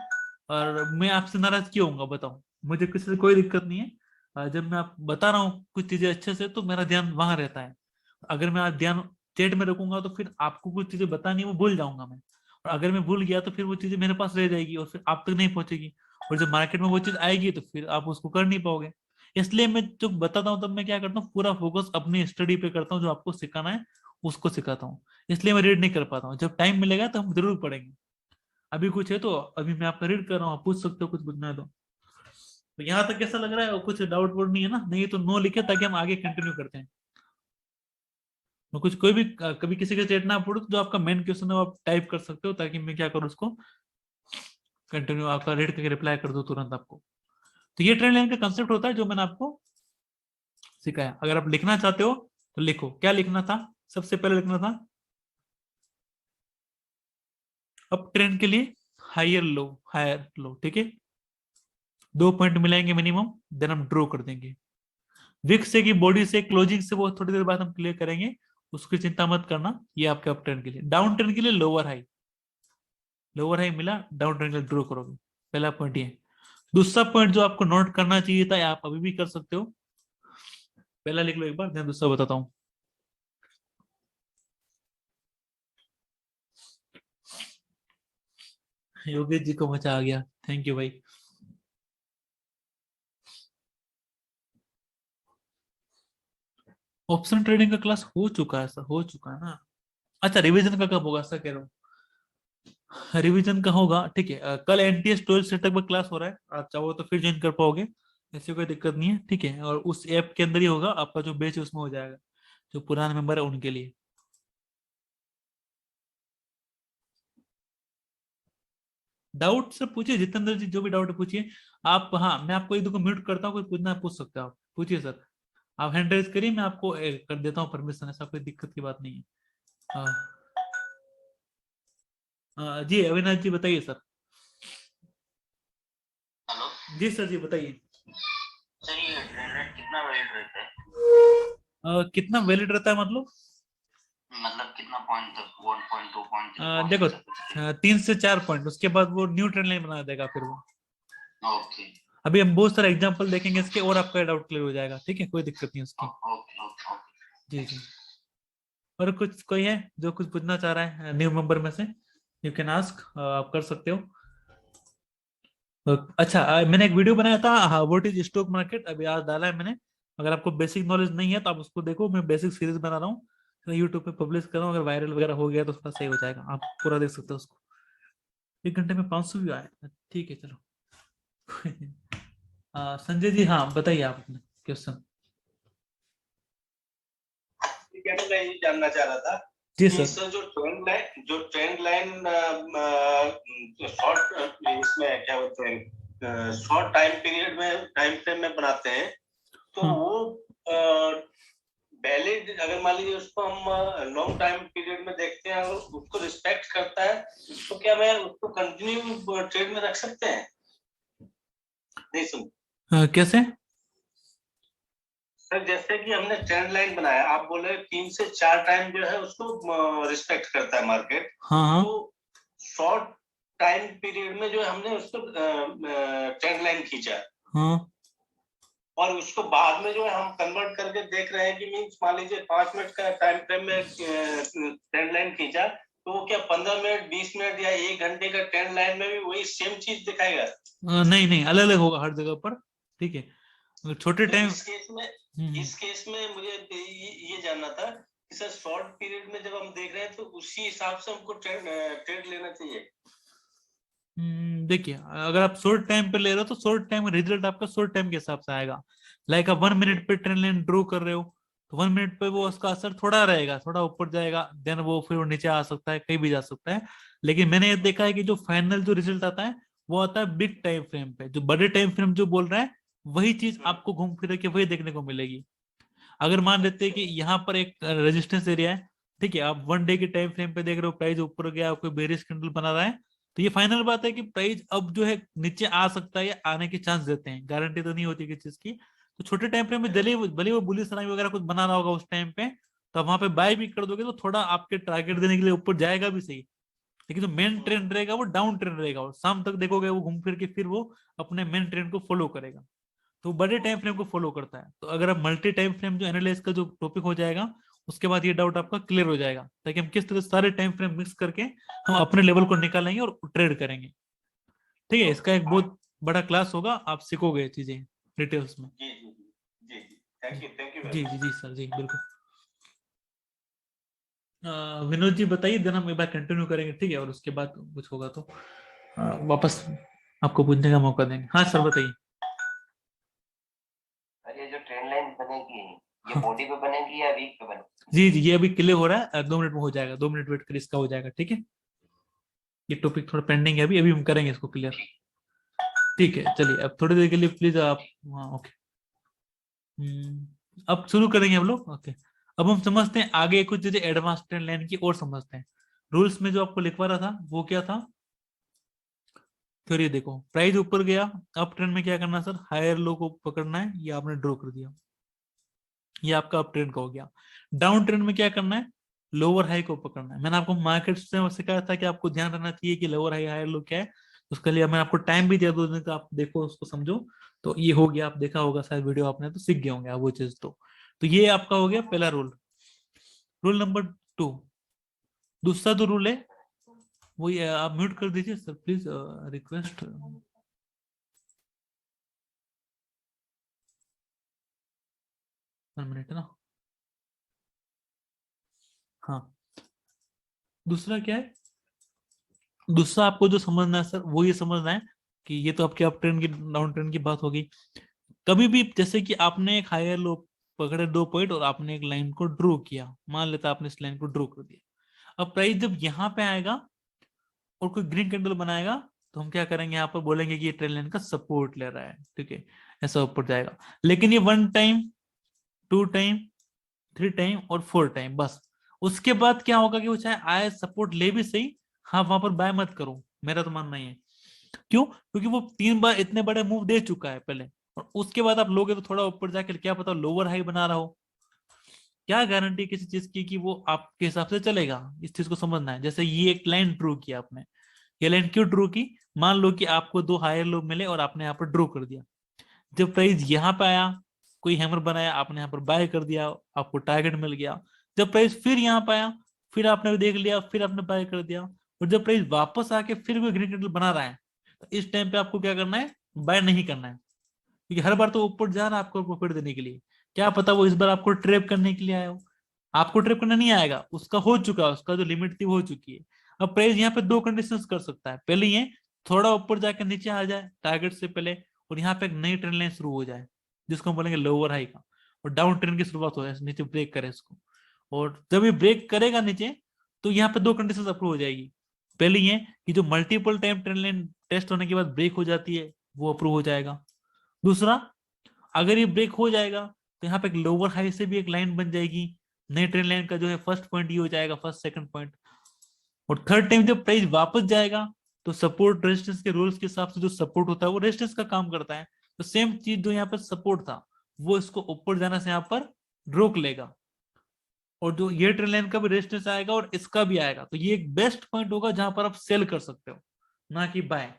Speaker 1: और मैं आपसे नाराज क्यों होऊंगा बताओ, मुझे किसी से कोई दिक्कत नहीं है। जब मैं आप बता रहा हूँ कुछ चीजें अच्छे से, तो मेरा ध्यान वहां रहता है। अगर मैं आज ध्यान चैट में रखूंगा तो फिर आपको कुछ चीजें बतानी वो भूल जाऊंगा मैं, और अगर मैं भूल गया तो फिर वो चीजें मेरे पास रह जाएगी और फिर आप तक नहीं पहुंचेगी। और जब मार्केट में वो चीज आएगी तो फिर आप उसको कर नहीं पाओगे। इसलिए मैं जब बताता हूँ तब मैं क्या करता हूँ, पूरा फोकस अपनी स्टडी पे करता हूँ, जो आपको सिखाना है उसको सिखाता हूँ। इसलिए मैं रीड नहीं कर पाता हूँ, जब टाइम मिलेगा तो हम जरूर पढ़ेंगे। अभी कुछ है तो अभी मैं आपका रीड कर रहा हूँ, आप पूछ सकते हो कुछ पूछना है तो यहाँ तक कैसा लग रहा है, और कुछ डाउट वोट नहीं है ना, नहीं तो नो लिखे ताकि हम आगे कंटिन्यू करते हैं। मैं कुछ कोई भी कभी किसी का चैट ना पढ़ो तो जो आपका मेन क्वेश्चन है वो आप टाइप कर सकते हो, ताकि मैं क्या करूँ उसको कंटिन्यू आपका रीड करके रिप्लाई कर दूं तुरंत आपको। तो ये ट्रेंड लाइन का कंसेप्ट होता है जो मैंने आपको सिखाया। अगर आप लिखना चाहते हो तो लिखो, क्या लिखना था, सबसे पहले लिखना था अप ट्रेंड के लिए हायर लो, हायर लो, ठीक है, 2 पॉइंट मिलाएंगे मिनिमम, देन हम ड्रॉ कर देंगे। विक से की बॉडी से क्लोजिंग से वो थोड़ी देर बाद हम क्लियर करेंगे, उसकी चिंता मत करना। ये आपके अप ट्रेंड के लिए। डाउन ट्रेंड के लिए लोअर हाई, लोअर हाई मिला, डाउन ट्रेंड के लिए ड्रॉ करोगे। पहला पॉइंट ये है। दूसरा पॉइंट जो आपको नोट करना चाहिए था, आप अभी भी कर सकते हो, पहला लिख लो एक बार, देन दूसरा बताता हूँ। योगेश जी को मजा आ गया, थैंक यू भाई। ऑप्शन ट्रेडिंग का क्लास हो चुका है सर, हो चुका है ना। अच्छा, रिवीजन का कब होगा सर, कह रहा हूँ रिवीजन का होगा, ठीक है। कल एनटीएस 12 सेटअप का क्लास हो रहा है, आप चाहो तो फिर ज्वाइन कर पाओगे, ऐसी कोई दिक्कत नहीं है, ठीक है। और उस ऐप के अंदर ही होगा, आपका जो बैच है उसमें हो जाएगा, जो पुराने मेंबर है उनके लिए। डाउट से पूछिए, जितेंद्र जी, जो भी डाउट है पूछिए आप। हाँ, मैं आपको एक दो को म्यूट करता हूँ, कोई पूछना है पूछ सकते हो आप, पूछिए सर। आप हैंड रेज करिए, मैं आपको कर देता हूँ परमिशन, ऐसा कोई दिक्कत की बात नहीं है। हाँ, जी अविनाश जी बताइए सर।
Speaker 2: हेलो।
Speaker 1: जी सर, जी बताइए।
Speaker 2: सर ये ट्रेन रेट कितना वैलिड रहता है?
Speaker 1: कितना वैलिड रहता है मतलब?
Speaker 2: मतलब कितना पॉइंट तक, 1 पॉइंट, 2 पॉइंट, 3 पॉइंट
Speaker 1: देखो,
Speaker 2: ऐसा कुछ?
Speaker 1: 3 से 4 पॉइंट, उसके बाद वो न्यू ट्रेंड लाइन बना देगा फिर वो।
Speaker 2: ओके
Speaker 1: अभी हम बहुत सारे एग्जांपल देखेंगे इसके, और आपका डाउट क्लियर हो जाएगा, ठीक है, कोई दिक्कत नहीं उसकी।
Speaker 2: Okay okay okay.
Speaker 1: जी जी। और कुछ कोई है जो कुछ पूछना चाह रहा है न्यू मेंबर में से? यू कैन आस्क, आप कर सकते हो। अच्छा, मैंने एक वीडियो बनाया था, हाँ, व्हाट इज स्टॉक मार्केट, अभी आज डाला है मैंने। अगर आपको बेसिक नॉलेज नहीं है तो आप उसको देखो, मैं बेसिक सीरीज बना रहा हूँ, यूट्यूब पे पब्लिश कर रहा हूँ। अगर वायरल वगैरह हो गया तो थोड़ा सही हो जाएगा, आप पूरा देख सकते हो उसको। 1 घंटे में 500 व्यू आए, ठीक है चलो। संजय जी, हाँ बताइए आप अपने क्वेश्चन।
Speaker 2: ठीक है, तो मैं ये जानना चाह रहा था
Speaker 1: जी
Speaker 2: कि
Speaker 1: सर।
Speaker 2: सर जो ट्रेंड लाइन शॉर्ट, इसमें क्या बोलते हैं, शॉर्ट टाइम फ्रेम में बनाते हैं, तो
Speaker 1: हाँ,
Speaker 2: वो वैलिड, अगर मान लीजिए उसको हम लॉन्ग टाइम पीरियड में देखते हैं और उसको रिस्पेक्ट करता है, तो क्या मैं उसको कंटिन्यू ट्रेड में रख सकते हैं? नहीं सुन
Speaker 1: कैसे?
Speaker 2: सर, जैसे कि हमने ट्रेंड लाइन बनाया, आप बोले 3 से 4 टाइम जो है उसको रिस्पेक्ट करता है मार्केट,
Speaker 1: हाँ हाँ
Speaker 2: तो शॉर्ट टाइम पीरियड में जो है हमने उसको ट्रेंड लाइन खींचा,
Speaker 1: हाँ।
Speaker 2: और उसको बाद में जो है हम कन्वर्ट करके देख रहे हैं कि मीन्स मान लीजिए 5 मिनट का टाइम फ्रेम में ट्रेंड लाइन खींचा, तो वो क्या 15 मिनट, 20 मिनट या 1 घंटे का ट्रेंड लाइन में भी वही सेम चीज दिखाएगा?
Speaker 1: नहीं नहीं, अलग अलग होगा हर जगह पर, ठीक है। अगर छोटे
Speaker 2: तो
Speaker 1: टाइम।
Speaker 2: इस केस में मुझे ये जानना था कि सर, शॉर्ट पीरियड में जब हम देख रहे हैं तो उसी हिसाब से हमको ट्रेड लेना चाहिए?
Speaker 1: देखिए, अगर आप शॉर्ट टाइम पे ले रहे हो तो शॉर्ट टाइम रिजल्ट आपका शॉर्ट टाइम के हिसाब से आएगा। लाइक आप 1 मिनट पे ट्रेंड लाइन ड्रॉ कर रहे हो, तो 1 मिनट पे वो उसका असर थोड़ा रहेगा, थोड़ा ऊपर जाएगा, देन वो फिर वो नीचे आ सकता है, कहीं भी जा सकता है। लेकिन मैंने ये देखा है कि जो फाइनल जो रिजल्ट आता है वो आता है बिग टाइम फ्रेम पे, जो बड़े टाइम फ्रेम जो बोल रहा है वही चीज आपको घूम फिर के वही देखने को मिलेगी। अगर मान लेते हैं कि यहाँ पर एक रेजिस्टेंस एरिया है, ठीक है, आप 1 डे के टाइम फ्रेम पे देख रहे हो प्राइस ऊपर गया, कोई बेरिश कैंडल बना रहा है, तो ये फाइनल बात है कि प्राइस अब जो है नीचे आ सकता है, या आने के चांस देते हैं, गारंटी तो नहीं होती किसी चीज की। तो छोटे टाइम फ्रेम में भले वो बुलिश रन वगैरह कुछ बना रहा होगा उस टाइम पे, तो आप वहां पे बाय भी कर दोगे तो थोड़ा आपके टारगेट देने के लिए ऊपर जाएगा भी सही। लेकिन जो मेन ट्रेंड रहेगा वो डाउन ट्रेंड रहेगा, और शाम तक देखोगे वो घूम फिर के फिर वो अपने मेन ट्रेंड को फॉलो करेगा। तो बड़े टाइम फ्रेम को फॉलो करता है। तो अगर आप मल्टी टाइम फ्रेम जो एनालिसिस का जो टॉपिक हो जाएगा, उसके बाद ये डाउट आपका क्लियर हो जाएगा, ताकि हम किस तरह से सारे टाइम फ्रेम मिक्स करके हम अपने लेवल को निकालेंगे और ट्रेड करेंगे। ठीक है, इसका एक बहुत बड़ा क्लास होगा, आप सीखोगे चीजें डिटेल्स में।
Speaker 2: जी जी जी जी। थैंक यू वेरी
Speaker 1: जी जी
Speaker 2: मच।
Speaker 1: जी सर, जी बिल्कुल। विनोद जी बताइए, देन हम एक बार कंटिन्यू करेंगे, ठीक है, और उसके बाद कुछ होगा तो वापस आपको पूछने का मौका देंगे। हाँ सर बताइए।
Speaker 2: अरे, जो ट्रेन लाइन बनेगी, ये
Speaker 1: हाँ
Speaker 2: बॉडी पे बनेगी या वीक पे बनेगी?
Speaker 1: जी जी, ये अभी क्लियर हो रहा है, 2 मिनट में हो जाएगा, 2 मिनट वेट कर, इसका हो जाएगा, ठीक है। ये टॉपिक थोड़ा पेंडिंग है, अभी अभी हम करेंगे इसको क्लियर।
Speaker 2: ठीक।
Speaker 1: ठीक है, चलिए अब थोड़ी देर के लिए प्लीज आप। हाँ ओके। अब शुरू करेंगे हम लोग, ओके। अब हम समझते हैं आगे कुछ चीजें एडवांस ट्रेंड लाइन की, और समझते हैं। रूल्स में जो आपको लिखवा रहा था वो क्या था? फिर ये देखो, प्राइस ऊपर गया, अप ट्रेंड में क्या करना है सर, हायर लो को पकड़ना है, ये आपने ड्रॉ कर दिया। ये आपका अप ट्रेंड का हो गया। डाउन ट्रेंड में क्या करना है, लोअर हाई को पकड़ना है। मैंने आपको मार्केट से सिखाया था कि आपको ध्यान रखना चाहिए कि लोअर हाई हायर लो क्या है। उसके लिए मैं आपको टाइम भी दिया 2 दिन का, आप देखो उसको समझो। तो ये हो गया, आप देखा होगा शायद वीडियो आपने, तो सीख गए होंगे आप वो चीज। तो ये आपका हो गया पहला रूल। रूल नंबर 2, दूसरा जो रूल है वो ये, आप म्यूट कर दीजिए सर प्लीज, रिक्वेस्ट। 1 मिनट ना। हाँ, दूसरा क्या है, दूसरा आपको जो समझना है सर वो ये समझना है कि ये तो आपके अप ट्रेंड की, डाउन ट्रेंड की बात होगी। कभी भी जैसे कि आपने एक हायर लो पकड़े 2 पॉइंट और आपने एक लाइन को ड्रॉ किया, मान लेता आपने इस लाइन को ड्रॉ कर दिया। अब प्राइस जब यहाँ पे आएगा और कोई ग्रीन कैंडल बनाएगा, तो हम क्या करेंगे, यहाँ पर बोलेंगे कि ये ट्रेंड लाइन का सपोर्ट ले रहा है, ठीक है, ऐसा ऊपर जाएगा। लेकिन ये 1 टाइम, 2 टाइम, 3 टाइम और 4 टाइम बस। उसके बाद क्या होगा कि वो चाहे आए सपोर्ट ले भी सही, हाँ वहां पर बाय मत करो, मेरा तो मानना ही है। क्यों? क्योंकि वो 3 बार इतने बड़े मूव दे चुका है पहले, और उसके बाद आप लोगे तो थोड़ा ऊपर जाकर क्या पता लोअर हाई बना रहा हो। क्या गारंटी किसी चीज की कि वो आपके हिसाब से चलेगा, इस चीज को समझना है। जैसे ये एक लाइन ड्रू किया आपने, ये लाइन क्यों ड्रू की, मान लो कि आपको 2 हायर लो मिले और आपने यहाँ पर ड्रू कर दिया। जब प्राइस यहाँ पे आया, कोई हैमर बनाया, आपने यहाँ पर बाय कर दिया, आपको टारगेट मिल गया। जब प्राइस फिर यहाँ पे आया, फिर आपने देख लिया, फिर आपने बाय कर दिया। और जब प्राइस वापस आके फिर कोई ग्रीन कैंडल बना रहा है, तो इस टाइम पे आपको क्या करना है, बाय नहीं करना है। क्योंकि हर बार तो ऊपर जा रहा है आपको प्रॉफिट देने के लिए, क्या पता वो इस बार आपको ट्रैप करने के लिए आया हो। आपको ट्रैप करना नहीं आएगा, उसका हो चुका है, उसका जो लिमिट थी वो हो चुकी है। अब प्राइस यहाँ पे 2 कंडीशंस कर सकता है। पहले ये थोड़ा ऊपर जाकर नीचे आ जाए टारगेट से पहले, और यहाँ पे एक नई ट्रेंड लाइन शुरू हो जाए जिसको हम बोलेंगे लोअर हाई का, और डाउन ट्रेंड की शुरुआत हो जाए, नीचे ब्रेक करे इसको। और जब ये ब्रेक करेगा नीचे, तो यहाँ पे 2 कंडीशन अप्रूव हो जाएगी। पहली ये कि जो multiple time trend line test होने के बाद ब्रेक हो जाती है, वो अप्रूव हो जाएगा। दूसरा, अगर ये ब्रेक हो जाएगा, तो यहाँ पे एक लोअर हाई से भी एक लाइन बन जाएगी, नई ट्रेंड लाइन का जो है फर्स्ट पॉइंट ये हो जाएगा, फर्स्ट सेकंड पॉइंट। और थर्ड टाइम जब प्राइस वापस जाएगा, तो सपोर्ट रेजिस्टेंस के रूल्स के हिसाब से जो सपोर्ट होता है वो रेजिस्टेंस का काम करता है। तो सेम चीज जो यहाँ पर सपोर्ट था, वो इसको ऊपर जाने से यहाँ पर रोक लेगा। और जो ये ट्रेंड लाइन का भी रेजिस्टेंस आएगा और इसका भी आएगा, तो ये एक बेस्ट पॉइंट होगा जहां पर आप सेल कर सकते हो, ना कि बाय।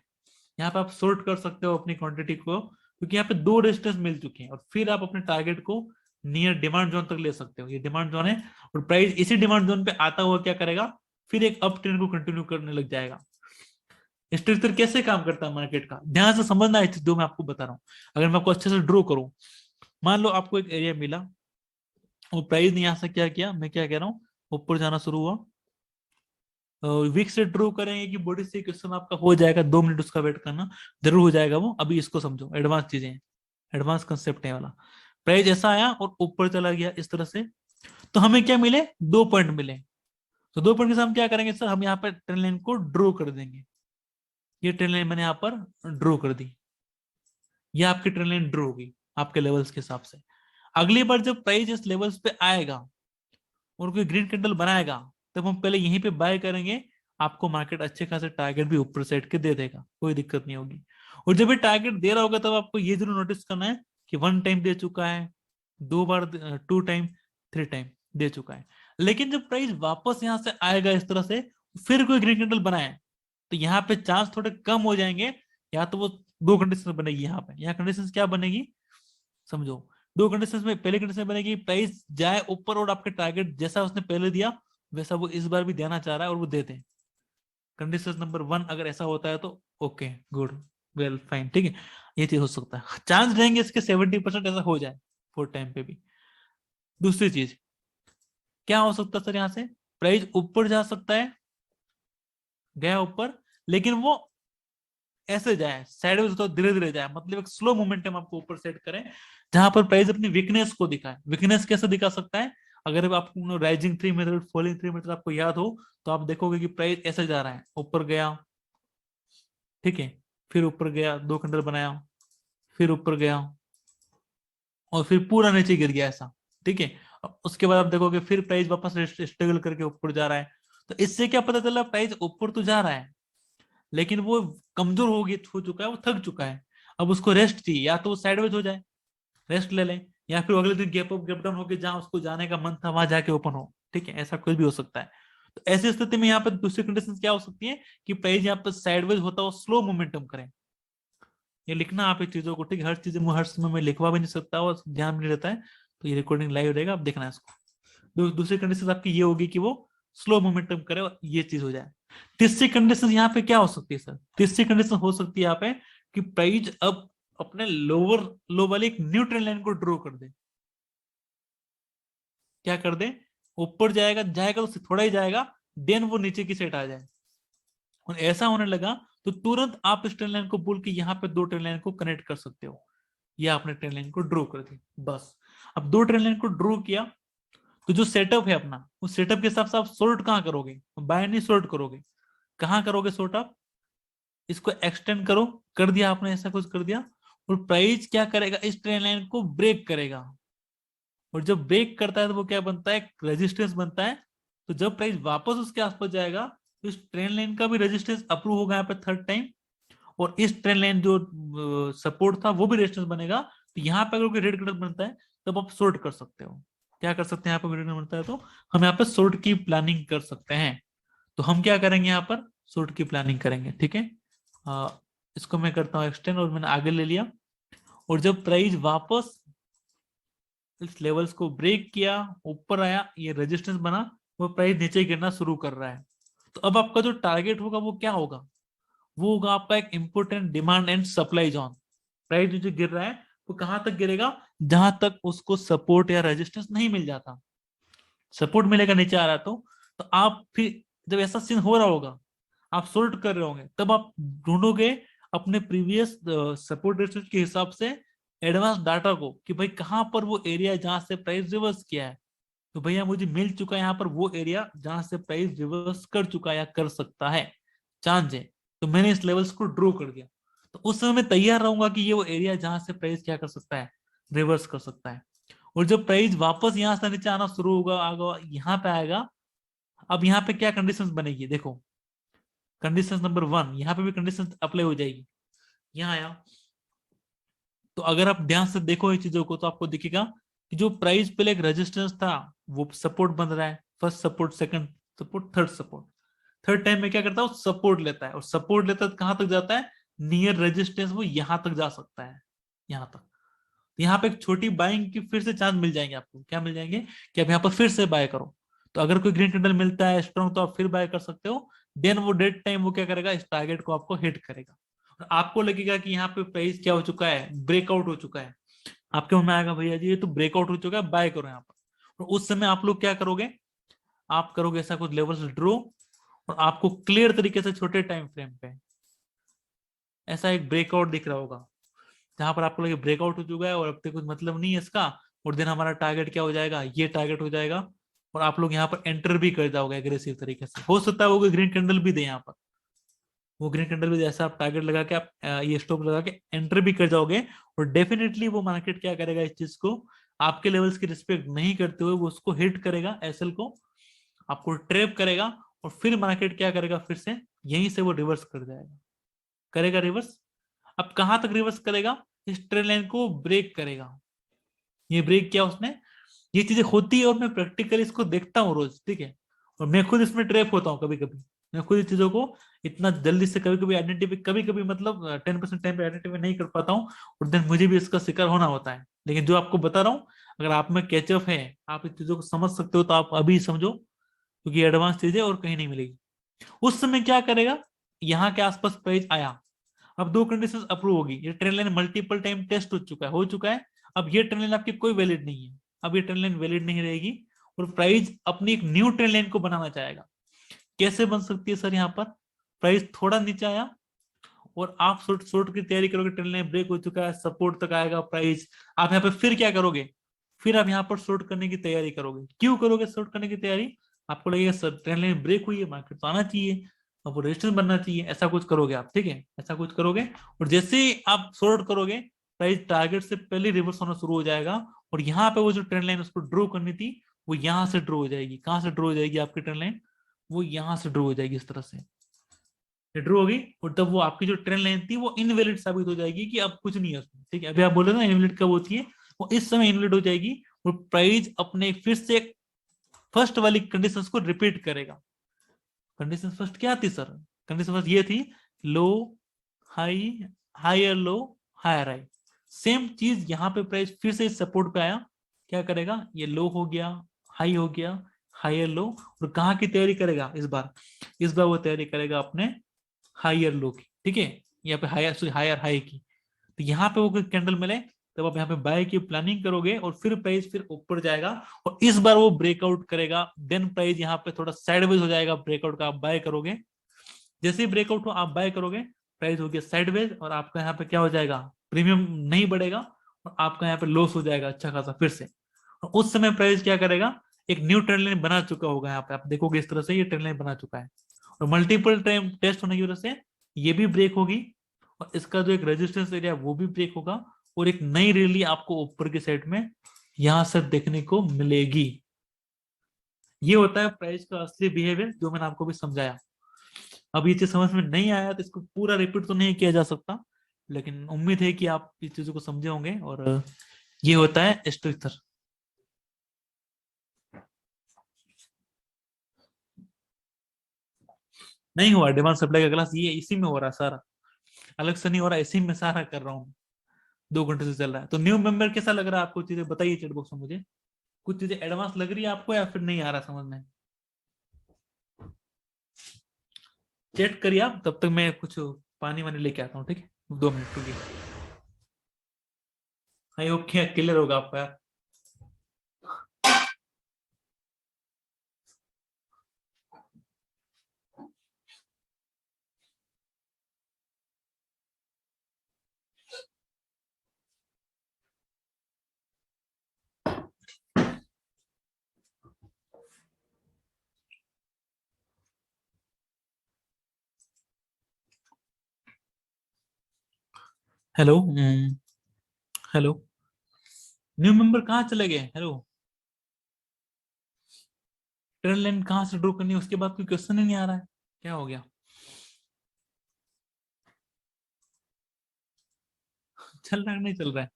Speaker 1: यहाँ पे आप शॉर्ट कर सकते हो अपनी क्वांटिटी को, क्योंकि यहाँ पे 2 रेजिस्टेंस मिल चुके हैं, और फिर आप अपने टारगेट को नियर डिमांड जोन तक ले सकते हो। ये डिमांड जोन है, और प्राइस इसी डिमांड जोन पे आता हुआ क्या करेगा, फिर एक अप ट्रेंड को कंटिन्यू करने लग जाएगा। स्ट्रक्चर कैसे काम करता है मार्केट का, ध्यान से समझना है जो मैं आपको बता रहा हूँ। अगर मैं आपको अच्छे से ड्रॉ करूं, मान लो आपको एक एरिया मिला, और प्राइस ने यहाँ से क्या किया, मैं क्या कह रहा हूँ, ऊपर जाना शुरू हुआ। वीक से ड्रॉ करेंगे कि बॉडी से क्वेश्चन आपका हो जाएगा, 2 मिनट उसका वेट करना, जरूर हो जाएगा वो। अभी इसको समझो, एडवांस चीजें हैं, एडवांस कंसेप्ट है वाला। प्राइस ऐसा आया और ऊपर चला गया इस तरह से, तो हमें क्या मिले, 2 पॉइंट मिले। तो 2 पॉइंट के साथ हम क्या करेंगे सर, हम यहाँ पर ट्रेंड लाइन को ड्रॉ कर देंगे। ये ट्रेंड लाइन मैंने यहाँ पर ड्रॉ कर दी, ये आपकी ट्रेंड लाइन ड्रॉ होगी आपके लेवल्स के हिसाब से। अगली बार जब प्राइस इस लेवल्स पे आएगा और कोई ग्रीन कैंडल बनाएगा, तब हम पहले यहीं पे बाय करेंगे। आपको मार्केट अच्छे खासे टारगेट भी ऊपर सेट के दे देगा, कोई दिक्कत नहीं होगी। और जब ये टारगेट दे रहा होगा, तब आपको ये जरूर नोटिस करना है कि 1 टाइम दे चुका है, 2 बार, 2 टाइम, 3 टाइम दे चुका है। लेकिन जब प्राइस वापस यहाँ से आएगा इस तरह से, फिर कोई ग्रीन कैंडल बनाए, तो यहाँ पे चांस थोड़े कम हो जाएंगे। या तो वो 2 कंडीशन बनेगी, यहाँ पे यहाँ कंडीशन क्या बनेगी समझो। 2 कंडीशन में, पहली कंडीशन बनेगी प्राइस जाए ऊपर और आपके टारगेट जैसा उसने पहले दिया वैसा वो इस बार भी देना चाह रहा है और वो देते। कंडीशन नंबर 1 अगर ऐसा होता है तो ओके, गुड, वेल, फाइन, ठीक है, ये चीज हो सकता है। चांस रहेंगे इसके 70% ऐसा हो जाए 4 टाइम पे भी। दूसरी चीज क्या हो सकता है सर, यहाँ से प्राइस ऊपर जा सकता है, गया ऊपर, लेकिन वो ऐसे जाए साइडवेज, तो धीरे धीरे जाए, मतलब एक स्लो मोमेंटम आपको ऊपर सेट करें, जहां पर प्राइस अपनी वीकनेस को दिखाए। वीकनेस कैसे दिखा सकता है, अगर आपको राइजिंग 3 मेथड, फॉलिंग 3 मेथड आपको याद हो, तो आप देखोगे कि प्राइस ऐसे जा रहा है, ऊपर गया, ठीक है, फिर ऊपर गया, 2 कैंडल बनाया, फिर ऊपर गया, और फिर पूरा नीचे गिर गया ऐसा, ठीक है। उसके बाद आप देखोगे फिर प्राइस वापस स्ट्रगल करके ऊपर जा रहा है। तो इससे क्या पता चला, प्राइस ऊपर तो जा रहा है, लेकिन वो कमजोर हो चुका है, वो थक चुका है। अब उसको रेस्ट चाहिए, या तो वो साइडवेज हो जाए, रेस्ट ले लें, या फिर अगले दिन गैप अप गैप डाउन होकर जहां उसको जाने का मन था वहां जाके ओपन हो, ठीक है, ऐसा कुछ भी हो सकता है। तो ऐसी स्थिति में यहाँ पर दूसरी कंडीशन क्या हो सकती है कि प्राइस यहाँ पर साइडवेज होता हो स्लो मोमेंटम करें। ये लिखना आप इस चीजों को, ठीक है, हर चीज हर समय में लिखवा भी नहीं सकता और ध्यान भी नहीं रहता है, तो ये रिकॉर्डिंग लाइव रहेगा, आप देखना इसको। दूसरी कंडीशन आपकी ये होगी कि वो स्लो मोमेंटम करे और ये चीज हो जाए। तीसरी कंडीशन यहाँ पे क्या हो सकती है सर? तीसरी कंडीशन हो सकती है यहाँ पे कि प्राइस अब अपने लोअर लो वाली एक न्यू ट्रेंड लाइन को ड्रॉ कर दे। क्या कर दे? ऊपर जाएगा जाएगा तो थोड़ा ही जाएगा, देन वो नीचे की साइड आ जाए। और ऐसा होने लगा तो तुरंत आप इस ट्रेन लाइन को बोल के यहाँ पे दो ट्रेन लाइन को कनेक्ट कर सकते हो, या आपने ट्रेन लाइन को ड्रॉ कर दी बस। अब दो ट्रेन लाइन को ड्रॉ किया तो जो सेटअप है अपना, उस सेटअप के हिसाब से आप सोल्ट कहाँ करोगे? बाय नहीं सोल्ट करोगे, कहाँ करोगे सोल्ट आप? इसको एक्सटेंड करो, कर दिया आपने, ऐसा कुछ कर दिया, और प्राइस क्या करेगा? इस ट्रेन लाइन को ब्रेक करेगा। और जब ब्रेक करता है तो वो क्या बनता है? रेजिस्टेंस बनता है। तो जब प्राइस वापस उसके आसपास जाएगा तो इस ट्रेन लाइन का भी रेजिस्टेंस अप्रूव होगा यहाँ पे थर्ड टाइम, और इस ट्रेन लाइन जो सपोर्ट था वो भी रेजिस्टेंस बनेगा। तो यहाँ पे अगर कोई रेड कलर बनता है तब आप शॉर्ट कर सकते हो। क्या कर सकते हैं यहाँ पे? रेड कलर बनता है तो हम यहाँ पे शॉर्ट की प्लानिंग कर सकते हैं। तो हम क्या करेंगे यहाँ पर? शॉर्ट की प्लानिंग करेंगे, ठीक है। इसको मैं करता हूँ एक्सटेंड, और मैंने आगे ले लिया, और जब प्राइस वापस इस लेवल्स को ब्रेक किया, ऊपर आया, ये रेजिस्टेंस बना, वो प्राइस नीचे गिरना शुरू कर रहा है। तो अब आपका जो टारगेट होगा वो क्या होगा? वो होगा आपका एक important demand and supply zone. Price नीचे गिर रहा है तो कहां तक गिरेगा? जहां तक उसको सपोर्ट या रेजिस्टेंस नहीं मिल जाता। सपोर्ट मिलेगा नीचे आ रहा है तो आप फिर जब ऐसा सीन हो रहा होगा, आप सोल्ट कर रहे होंगे, तब आप ढूंढोगे अपने प्रीवियस सपोर्ट रेजिस्टेंस के हिसाब से एडवांस डाटा को कि भाई कहां पर वो एरिया है जहां से प्राइस रिवर्स किया है। तो भैया मुझे मिल चुका है यहाँ पर वो एरिया जहां से प्राइस रिवर्स कर चुका है या कर सकता है, चांस है। तो मैंने इस लेवल्स को ड्रॉ कर दिया, तो उस समय मैं तैयार रहूंगा कि ये वो एरिया जहां से प्राइस क्या कर सकता है? रिवर्स कर सकता है। और जब प्राइस वापस यहाँ से नीचे आना शुरू होगा, आगा यहाँ पे आएगा, अब यहाँ पे क्या कंडीशंस बनेगी देखो। कंडीशन नंबर 1, यहाँ पे भी कंडीशन अप्लाई हो जाएगी। यहाँ आया तो अगर आप ध्यान से देखो ये चीजों को तो आपको दिखेगा कि जो प्राइस पहले एक रेजिस्टेंस था वो सपोर्ट बन रहा है, first support, second support, third support. Third time में क्या करता है? वो सपोर्ट लेता है, और सपोर्ट लेता है कहां तक जाता है? नियर रेजिस्टेंस, वो यहां तक जा सकता है, यहां तक। यहाँ पे एक छोटी बाइंग की फिर से चांस मिल जाएंगे आपको। क्या मिल जाएंगे? कि आप यहाँ पर फिर से बाय करो। तो अगर कोई ग्रीन कैंडल मिलता है स्ट्रॉन्ग तो आप फिर बाय कर सकते हो। देन वो डेट टाइम वो क्या करेगा? इस टारगेट को आपको हिट करेगा, और आपको लगेगा कि यहाँ पे प्राइस क्या हो चुका है? ब्रेकआउट हो चुका है। आपके मन में आएगा भैया जी ये तो ब्रेकआउट हो चुका है, बाय करो यहाँ पर। और उस समय आप लोग क्या करोगे? आप करोगे ऐसा कुछ लेवल्स ड्रॉ, और आपको क्लियर तरीके से छोटे टाइम फ्रेम पे ऐसा एक ब्रेकआउट दिख रहा होगा, जहां पर आपको लगे ब्रेकआउट हो चुका है और अब तक कुछ मतलब नहीं है इसका, और देन हमारा टारगेट क्या हो जाएगा? ये टारगेट हो जाएगा। और आप लोग यहाँ पर एंटर भी कर जाओगे एग्रेसिव तरीके से। हो सकता है वो ग्रीन कैंडल भी दे यहाँ पर, वो ग्रीन कैंडल भी जैसा आप टारगेट लगा के आप ये स्टॉप लगा के एंटर भी कर जाओगे। और डेफिनेटली वो मार्केट क्या करेगा? इस चीज को आपके लेवल्स की रिस्पेक्ट नहीं करते हुए वो उसको हिट करेगा, एसएल को आपको ट्रैप करेगा, और फिर मार्केट क्या करेगा? फिर से यहीं से वो रिवर्स कर जाएगा, करेगा रिवर्स। अब कहां तक रिवर्स करेगा? इस ट्रेंड लाइन को ब्रेक करेगा। ये ब्रेक किया उसने, ये चीजें होती है और मैं प्रैक्टिकली इसको देखता हूँ रोज, ठीक है। और मैं खुद इसमें ट्रैप होता हूँ कभी कभी। मैं खुद इस चीजों को इतना जल्दी से कभी कभी आइडेंटिफाई, कभी कभी मतलब 10% टाइम पे आइडेंटिफाई नहीं कर पाता हूँ, और देन मुझे भी इसका शिकार होना होता है। लेकिन जो आपको बता रहा हूँ, अगर आप में कैचअप है, आप इस चीजों को समझ सकते हो, तो आप अभी समझो, क्योंकि एडवांस चीजें और कहीं नहीं मिलेगी। उस समय क्या करेगा? यहाँ के आसपास प्राइस आया, अब दो कंडीशंस अप्रूव होगी। ये trend line multiple time test हो चुका है। अब ये ट्रेन लाइन आपकी कोई वैलिड नहीं है, अब ये ट्रेन लाइन वैलिड नहीं रहेगी, और प्राइस अपनी एक न्यू ट्रेन लाइन को बनाना चाहेगा। कैसे बन सकती है सर? यहाँ पर प्राइस थोड़ा नीचे आया और आप शॉर्ट शॉर्ट की तैयारी करोगे, ट्रेन लाइन ब्रेक हो चुका है, सपोर्ट तक आएगा प्राइस, आप यहाँ पे फिर क्या करोगे? फिर आप यहाँ पर शॉर्ट करने की तैयारी करोगे। क्यों करोगे शॉर्ट करने की तैयारी? आपको लगेगा सर ट्रेन लाइन ब्रेक हुई है, मार्केट तो आना चाहिए, अब वो रेजिस्टेंस बनना चाहिए, ऐसा कुछ करोगे आप, ठीक है, ऐसा कुछ करोगे। और जैसे ही आप शॉर्ट करोगे, प्राइस टारगेट से पहले रिवर्स होना शुरू हो जाएगा, और यहाँ पे वो जो ट्रेंड लाइन उसको ड्रॉ करनी थी वो यहाँ से ड्रॉ हो जाएगी। कहाँ से ड्रॉ हो जाएगी आपकी ट्रेंड लाइन? वो यहाँ से ड्रॉ हो जाएगी, इस तरह से ड्रॉ होगी, और तब वो आपकी जो ट्रेंड लाइन थी वो इनवैलिड साबित हो जाएगी कि अब कुछ नहीं है उसमें, ठीक है। अभी आप बोले ना इनवैलिड कब होती है? वो इस समय इनवैलिड हो जाएगी और प्राइस अपने फिर से फर्स्ट वाली कंडीशंस को रिपीट करेगा। कंडीशन फर्स्ट क्या थी सर? कंडीशन फर्स्ट ये थी low high, higher low, higher high. Same चीज यहाँ पे प्राइस फिर से सपोर्ट पे आया, क्या करेगा? ये लो हो गया, हाई हो गया, हायर लो, और कहाँ की तैयारी करेगा इस बार? इस बार वो तैयारी करेगा अपने हायर लो की, ठीक है, यहाँ पे हायर हायर हाई की। तो यहाँ पे वो कैंडल मिले तब आप यहाँ पे बाय की प्लानिंग करोगे और फिर प्राइस फिर ऊपर जाएगा और इस बार वो ब्रेकआउट करेगा, देन प्राइस यहाँ पे थोड़ा साइडवेज हो जाएगा, ब्रेकआउट का आप बाय करोगे। जैसे ही ब्रेकआउट हो आप बाय करोगे, प्राइस हो गया साइडवेज और आपका यहाँ पे क्या हो जाएगा? प्रीमियम नहीं बढ़ेगा और आपका यहाँ पे लॉस हो जाएगा अच्छा खासा फिर से। और उस समय प्राइस क्या करेगा? एक न्यू ट्रेंड लाइन बना चुका होगा, यहाँ पे आप देखोगे इस तरह से ये ट्रेंड लाइन बना चुका है और मल्टीपल टाइम टेस्ट होने की वजह से ये भी ब्रेक होगी और इसका जो एक रेजिस्टेंस एरिया वो भी ब्रेक होगा और एक नई रैली आपको ऊपर की साइड में यहां से देखने को मिलेगी। ये होता है प्राइस का असली बिहेवियर जो मैंने आपको भी समझाया। अब ये चीज समझ में नहीं आया तो इसको पूरा रिपीट तो नहीं किया जा सकता, लेकिन उम्मीद है कि आप इस चीजों को समझे होंगे। और ये होता है स्ट्रक्चर। नहीं हुआ डिमांड सप्लाई का क्लास, ये इसी में हो रहा है सारा, अलग से नहीं हो रहा, इसी में सारा कर रहा हूँ। 2 घंटे से चल रहा है। तो न्यू मेंबर कैसा लग रहा है आपको? चीजें बताइए चैट बॉक्स में मुझे। कुछ चीजें एडवांस लग रही है आपको या फिर नहीं आ रहा समझ में? चेक करिए आप, तब तक मैं कुछ पानी वानी लेके आता हूँ, ठीक है? 2 मिनट रुकिए। आई होप क्लियर होगा आपका यार। हेलो, हेलो, न्यू मेंबर कहाँ चले गए? हेलो, ट्रेंड लाइन कहाँ से ड्रॉ करनी है उसके बाद कोई क्वेश्चन ही नहीं आ रहा है, क्या हो गया? चल रहा है नहीं चल रहा है?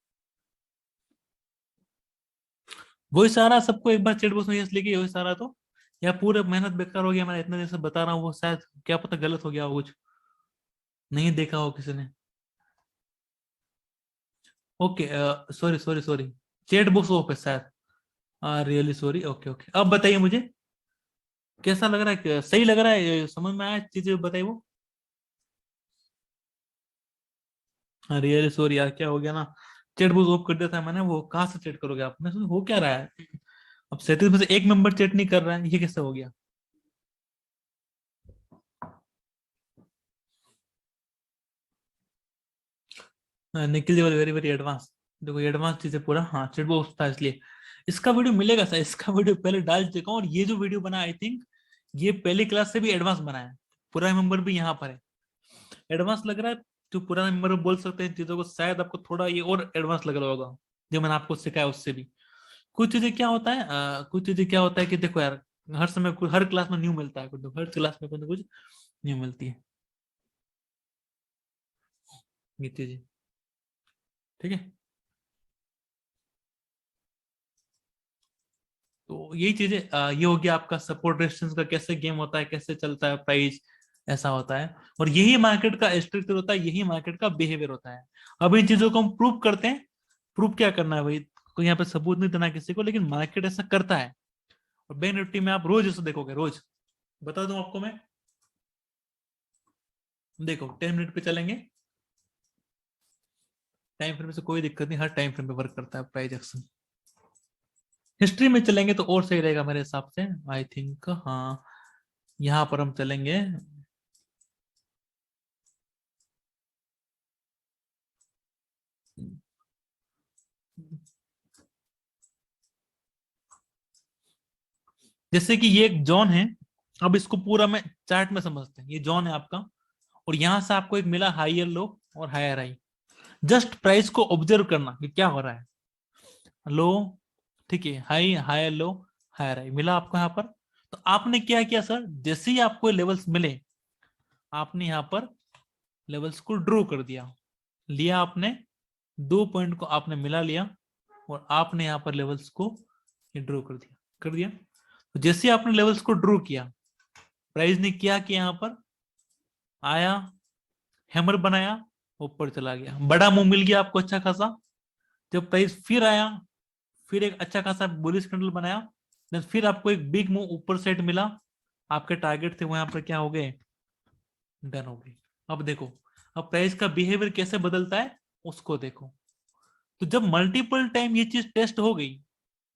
Speaker 1: वही सारा सबको एक बार चैट बॉक्स में यस लिखिए, वही सारा तो, या पूरा मेहनत बेकार हो गया? मैं इतने देर से बता रहा हूँ, वो शायद क्या पता गलत हो गया हो, कुछ नहीं देखा हो किसी ने। Okay, sorry sorry sorry, chat box of है शायद। Really sorry. ओके ओके, अब बताइए मुझे कैसा लग रहा है, सही लग रहा है, समझ में आया चीजें बताइए वो। रियली सॉरी यार, क्या हो गया ना, चैट बॉक्स ऑफ कर दिया था मैंने, वो कहाँ से चैट करोगे आप? मैं सोचा हो क्या रहा है, अब 37 में से एक मेंबर चैट नहीं कर रहा है, ये कैसे हो गया? Nikhil ji very very advance. देखो एडवांस चीजें पूरा, हाँ चैट बॉक्स था इसलिए। इसका वीडियो मिलेगा सर, इसका वीडियो पहले डाल चुका हूँ और ये जो वीडियो बना आई थिंक ये पहली क्लास से भी एडवांस बना है। पूरा मेंबर भी यहाँ पर है, एडवांस लग रहा है। जो पुराना मेंबर बोल सकते हैं चीजों को, शायद आपको थोड़ा ये और एडवांस लग रहा होगा जो मैंने आपको सिखाया उससे भी। कुछ चीजें क्या होता है, कुछ चीजें क्या होता है कि देखो यार, हर समय हर क्लास में न्यू मिलता है कुछ, हर क्लास में कुछ ना कुछ न्यू मिलती है ये चीजें, ठीक है? तो यही चीजें, ये हो गया आपका सपोर्ट रेजिस्टेंस का कैसे गेम होता है, कैसे चलता है प्राइस, ऐसा होता है। और यही मार्केट का स्ट्रक्चर होता है, यही मार्केट का बिहेवियर होता है। अब इन चीजों को हम प्रूव करते हैं। प्रूव क्या करना है भाई, कोई यहाँ पे सबूत नहीं देना किसी को, लेकिन मार्केट ऐसा करता है। और बैंक निफ्टी में आप रोज इसे देखोगे, रोज बता दूं आपको मैं, देखो 10 मिनट पे चलेंगे, टाइम फ्रेम से कोई दिक्कत नहीं, हर टाइम फ्रेम पे वर्क करता है प्राइस एक्शन। हिस्ट्री में चलेंगे तो और सही रहेगा मेरे हिसाब से, आई थिंक। हाँ, यहाँ पर हम चलेंगे। जैसे कि ये एक जोन है, अब इसको पूरा मैं चार्ट में समझते हैं, ये जोन है आपका और यहां से आपको एक मिला हायर लो और हायर हाई। जस्ट प्राइस को ऑब्जर्व करना कि क्या हो रहा है, लो, ठीक है, high higher low, higher high मिला आपको यहाँ पर। तो आपने क्या किया सर, जैसे ही आपको लेवल्स मिले आपने यहाँ पर लेवल्स को ड्रॉ कर दिया, लिया आपने, 2 पॉइंट को आपने मिला लिया और आपने यहाँ पर लेवल्स को ड्रॉ कर दिया। तो जैसे आपने लेवल्स को ड्रॉ किया, प्राइस ने क्या किया, यहाँ पर आया, हैमर बनाया, ऊपर चला गया, बड़ा मुंह मिल गया आपको अच्छा खासा। जब प्राइस फिर आया, फिर एक अच्छा खासा बुलिश कैंडल बनाया, देन फिर आपको एक बिग मूव ऊपर साइड मिला, आपके टारगेट थे वो यहाँ पर क्या हो गए, डन हो गए। अब देखो, अब प्राइस का बिहेवियर कैसे बदलता है उसको देखो। तो जब मल्टीपल टाइम ये चीज टेस्ट हो गई,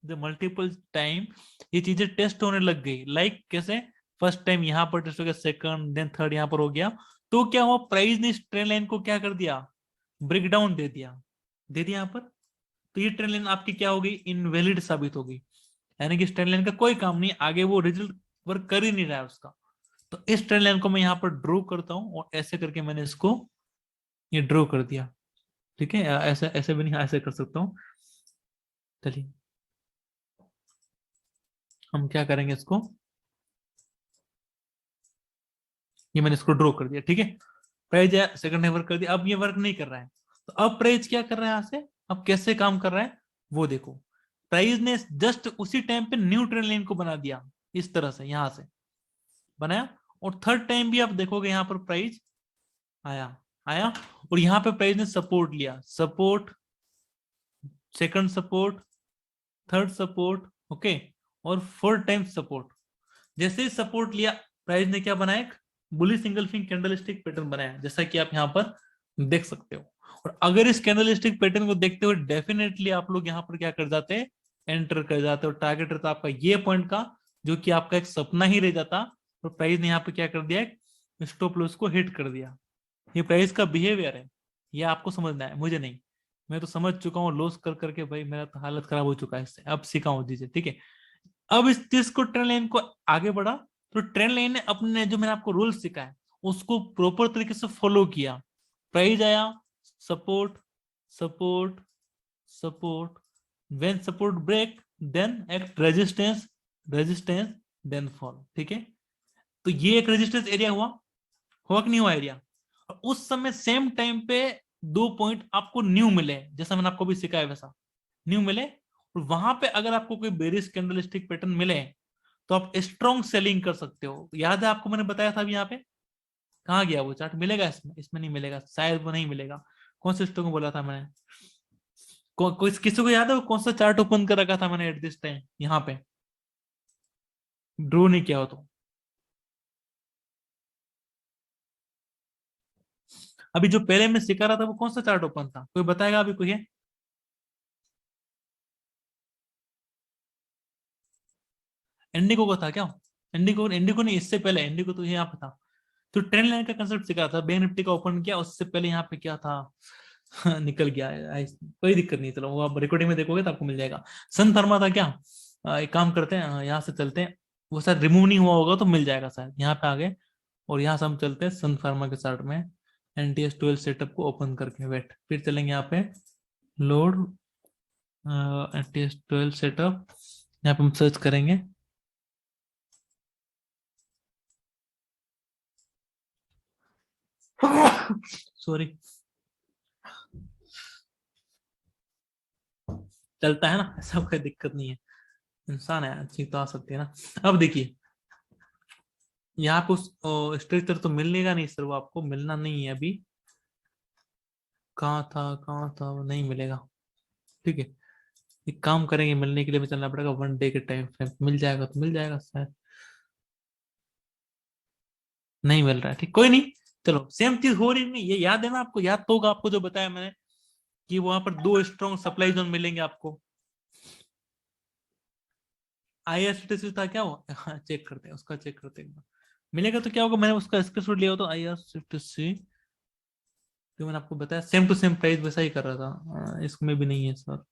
Speaker 1: जब मल्टीपल टाइम ये चीजें टेस्ट होने लग गई, लाइक कैसे, फर्स्ट टाइम यहाँ पर टेस्ट हो गया, सेकंड देन थर्ड यहाँ पर हो गया, तो क्या हुआ, प्राइस ने इस ट्रेंड लाइन को क्या कर दिया, ब्रेक डाउन दे दिया यहाँ पर। तो ये ट्रेंड लाइन आपकी क्या हो गई, इनवैलिड साबित हो गई, यानी कि इस ट्रेंड लाइन का कोई काम नहीं, आगे वो रिजल्ट वर्क कर ही नहीं रहा है उसका। तो इस ट्रेंड लाइन को मैं यहाँ पर ड्रॉ करता हूँ, और ऐसे करके मैंने इसको ये ड्रॉ कर दिया। ठीक है, ऐसे ऐसे भी नहीं, ऐसे कर सकता हूँ। चलिए हम क्या करेंगे, इसको ये मैंने इसको ड्रॉ कर दिया। ठीक है, प्राइस सेकंड ने वर्क कर दिया, अब ये वर्क नहीं कर रहा है। तो अब प्राइस क्या कर रहा है, यहाँ से अब कैसे काम कर रहा है वो देखो। प्राइस ने जस्ट उसी टाइम पे न्यू ट्रेंड लाइन को बना दिया, इस तरह से यहां से बनाया, और थर्ड टाइम भी आप देखोगे यहाँ पर प्राइस आया आया, और यहाँ पे प्राइस ने सपोर्ट लिया, support, second support, third support, okay, और फोर्थ टाइम सपोर्ट। जैसे ही सपोर्ट लिया, प्राइस ने क्या बनाया, एक बुलिश सिंगल फिंग कैंडलस्टिक पैटर्न बनाया, जैसा कि आप यहाँ पर देख सकते हो। और अगर इस कैंडलस्टिक पैटर्न को देखते हुए डेफिनेटली आप लोग यहाँ पर क्या कर जाते हैं, एंटर कर जाते हो। टारगेट रहता आपका ये पॉइंट का, जो कि आपका एक सपना ही रह जाता, और प्राइस ने यहाँ पे क्या कर दिया, स्टॉप लॉस को हिट कर दिया। ये प्राइस का बिहेवियर है, ये आपको समझना है, मुझे नहीं, मैं तो समझ चुका हूँ लॉस कर करके, भाई मेरा तो हालत खराब हो चुका है इससे, अब सीखा हूँ चीजें। ठीक है, अब इस चीज को ट्रेंड लाइन को आगे बढ़ा, तो ट्रेंड लाइन ने अपने जो मैंने आपको रूल सिखाया उसको प्रॉपर तरीके से फॉलो किया। प्राइस आया, support support support, when support break then act resistance, resistance then fall. ठीक है, तो ये एक रेजिस्टेंस एरिया हुआ कि नहीं हुआ एरिया। और उस समय सेम टाइम पे दो पॉइंट आपको न्यू मिले, जैसा मैंने आपको भी सिखाया वैसा न्यू मिले, और वहां पे अगर आपको कोई बेरिश कैंडलस्टिक पैटर्न मिले तो आप स्ट्रॉन्ग सेलिंग कर सकते हो। याद है आपको मैंने बताया था अभी, यहाँ पे कहाँ गया वो चार्ट, मिलेगा इसमें, इसमें नहीं मिलेगा शायद, वो नहीं मिलेगा। कौन से स्टॉक को बोला था मैंने, कोई किसी को याद है वो कौन सा चार्ट ओपन कर रखा था मैंने एट दिस टाइम, यहाँ पे ड्रो नहीं किया हो तो। अभी जो पहले मैं सिखा रहा था वो कौन सा चार्ट ओपन था, कोई बताएगा अभी, कोई है? इंडिको का था क्या? इंडिको, इंडिको नहीं, इससे पहले इंडिको तो यहाँ पे था। तो ट्रेंड लाइन का कंसेप्ट सिखा था, बैंक निफ्टी का ओपन किया, उससे पहले यहाँ पे क्या था निकल गया कोई दिक्कत नहीं, चलो वो आप रिकॉर्डिंग में देखोगे तो आपको मिल जाएगा। सन फर्मा था क्या? एक काम करते हैं, यहाँ से चलते हैं, वो शायद रिमूव नहीं हुआ होगा तो मिल जाएगा शायद, यहाँ पे आ गए, और यहाँ से हम चलते हैं सन फार्मा के चार्ट में, NTS12 सेटअप को ओपन करके, वेट, फिर चलेंगे यहाँ पे लोड NTS12 सेटअप, यहाँ पे हम सर्च करेंगे सॉरी, चलता है ना, ऐसा कोई दिक्कत नहीं है, इंसान है, अच्छी तो आ सकती है ना। अब देखिए यहाँ पे उस स्ट्रक्चर तो मिलेगा नहीं सर, वो आपको मिलना नहीं है अभी, कहाँ था वो नहीं मिलेगा। ठीक है, एक काम करेंगे, मिलने के लिए भी चलना पड़ेगा, वन डे के टाइम फ्रेम, मिल जाएगा तो मिल जाएगा शायद, नहीं मिल रहा है, ठीक कोई नहीं, चलो सेम चीज हो रही नहीं, ये याद है ना आपको, याद तो होगा आपको जो बताया मैंने, कि वहां पर दो स्ट्रॉन्ग सप्लाई जोन मिलेंगे आपको। IRCTC था क्या वो, हाँ चेक करते हैं, उसका चेक करते हैं एक बार, मिलेगा तो क्या होगा, मैंने उसका स्क्रीनशॉट लिया हो तो IRCTC, जो मैंने आपको बताया सेम टू सेम प्राइस वैसा ही कर रहा था, इसमें भी नहीं है सर,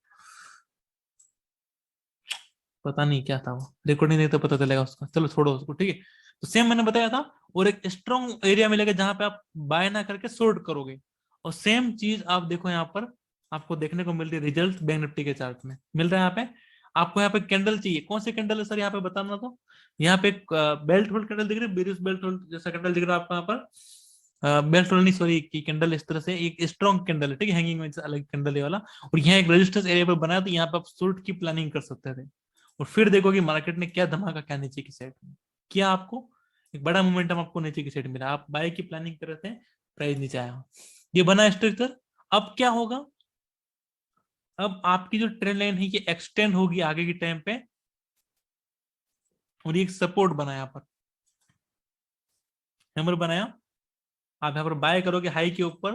Speaker 1: पता नहीं क्या था वो, रिकॉर्डिंग नहीं तो पता चलेगा उसका, चलो छोड़ो उसको। ठीक है, तो सेम मैंने बताया था, और एक स्ट्रॉन्ग एरिया मिलेगा जहां पे आप बाय ना करके शॉर्ट करोगे, और सेम चीज आप देखो यहाँ पर आपको देखने को मिल रही है, रिजल्ट बैंक निफ्टी के चार्ट में मिल रहा है। यहाँ पे आपको यहाँ पे कैंडल चाहिए, कौन से कैंडल है सर यहाँ पे बताना, तो यहाँ पे एक बेल्ट होल्ड कैंडल दिख रही है, बेरिश बेल्ट होल्ड जैसा कैंडल दिख रहा है आपको यहाँ पर, बेल्ट रोल नहीं, सॉरी, की कैंडल इस तरह से एक स्ट्रॉन्ग कैंडल है, ठीक है, हैंगिंग में अलग कैंडल है वाला, और यहाँ एक रेजिस्टेंस एरिया पर बना, तो यहाँ पे आप शॉर्ट की प्लानिंग कर सकते थे। और फिर देखो कि मार्केट ने क्या धमाका, क्या नीचे की साइड में किया, आपको एक बड़ा मोमेंटम आपको नीचे की साइड मिला, आप बाय की प्लानिंग कर रहे थे, प्राइस नीचे आया, ये बना स्ट्रक्चर। अब क्या होगा, अब आपकी जो ट्रेंड लाइन है ये एक्सटेंड होगी आगे के टाइम पे, और ये एक सपोर्ट बना यहाँ पर, हैमर बनाया, आप यहाँ पर बाय करोगे हाई के ऊपर,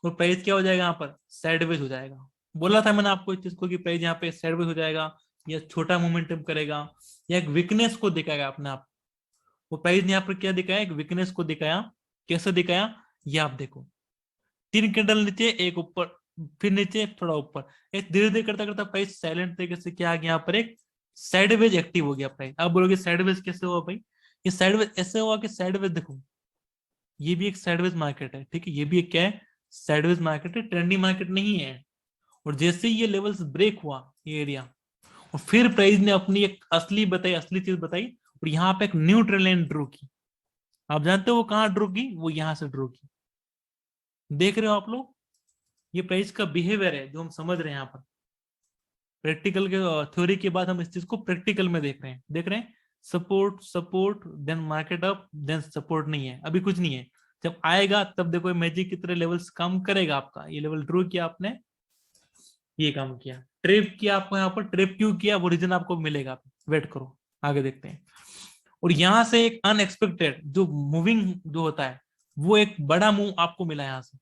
Speaker 1: और प्राइस क्या हो जाएगा, यहाँ पर साइडवेज हो जाएगा। बोला था मैंने आपको इस चीज को कि प्राइस यहाँ पे साइडवेज हो जाएगा, या छोटा मोमेंटम करेगा, या एक वीकनेस को दिखाएगा अपने आप। वो प्राइस ने यहाँ पर क्या दिखाया, एक वीकनेस को दिखाया। कैसे दिखाया, ये आप देखो, 3 कैंडल नीचे, एक ऊपर, फिर नीचे, थोड़ा ऊपर, एक धीरे धीरे करता करता प्राइस साइलेंट तरीके से क्या आ गया, यहाँ पर एक साइडवेज एक्टिव हो गया प्राइस। आप बोलोगे साइडवेज कैसे हुआ भाई, ये साइडवेज ऐसे हुआ कि साइडवेज देखो, ये भी एक साइडवेज मार्केट है, ठीक है, ये भी एक क्या है, साइडवेज मार्केट है, ट्रेंडी मार्केट नहीं है। और जैसे ही ये लेवल्स ब्रेक हुआ, ये एरिया, और फिर प्राइस ने अपनी एक असली बताई, असली चीज बताई, और यहाँ पे एक न्यू ट्रेंड लाइन ड्रॉ की। आप जानते हो वो कहाँ ड्रॉ की, वो यहाँ से ड्रॉ की। देख रहे हो आप लोग, ये प्राइस का बिहेवियर है जो हम समझ रहे हैं यहाँ पर, प्रैक्टिकल के थ्योरी के बाद हम इस चीज को प्रैक्टिकल में देख रहे हैं, support support then market up, then support नहीं है, अभी कुछ नहीं है, जब आएगा तब देखो मैजिक की तरह लेवल्स काम करेगा आपका। ये लेवल ड्रॉ किया आपने, ये काम किया, ट्रेप किया आपको, यहाँ पर ट्रेप क्यों किया वो रीजन आपको मिलेगा, वेट करो, आगे देखते हैं। और यहां से एक अनएक्सपेक्टेड जो मूविंग जो होता है, वो एक बड़ा मूव आपको मिला, यहाँ से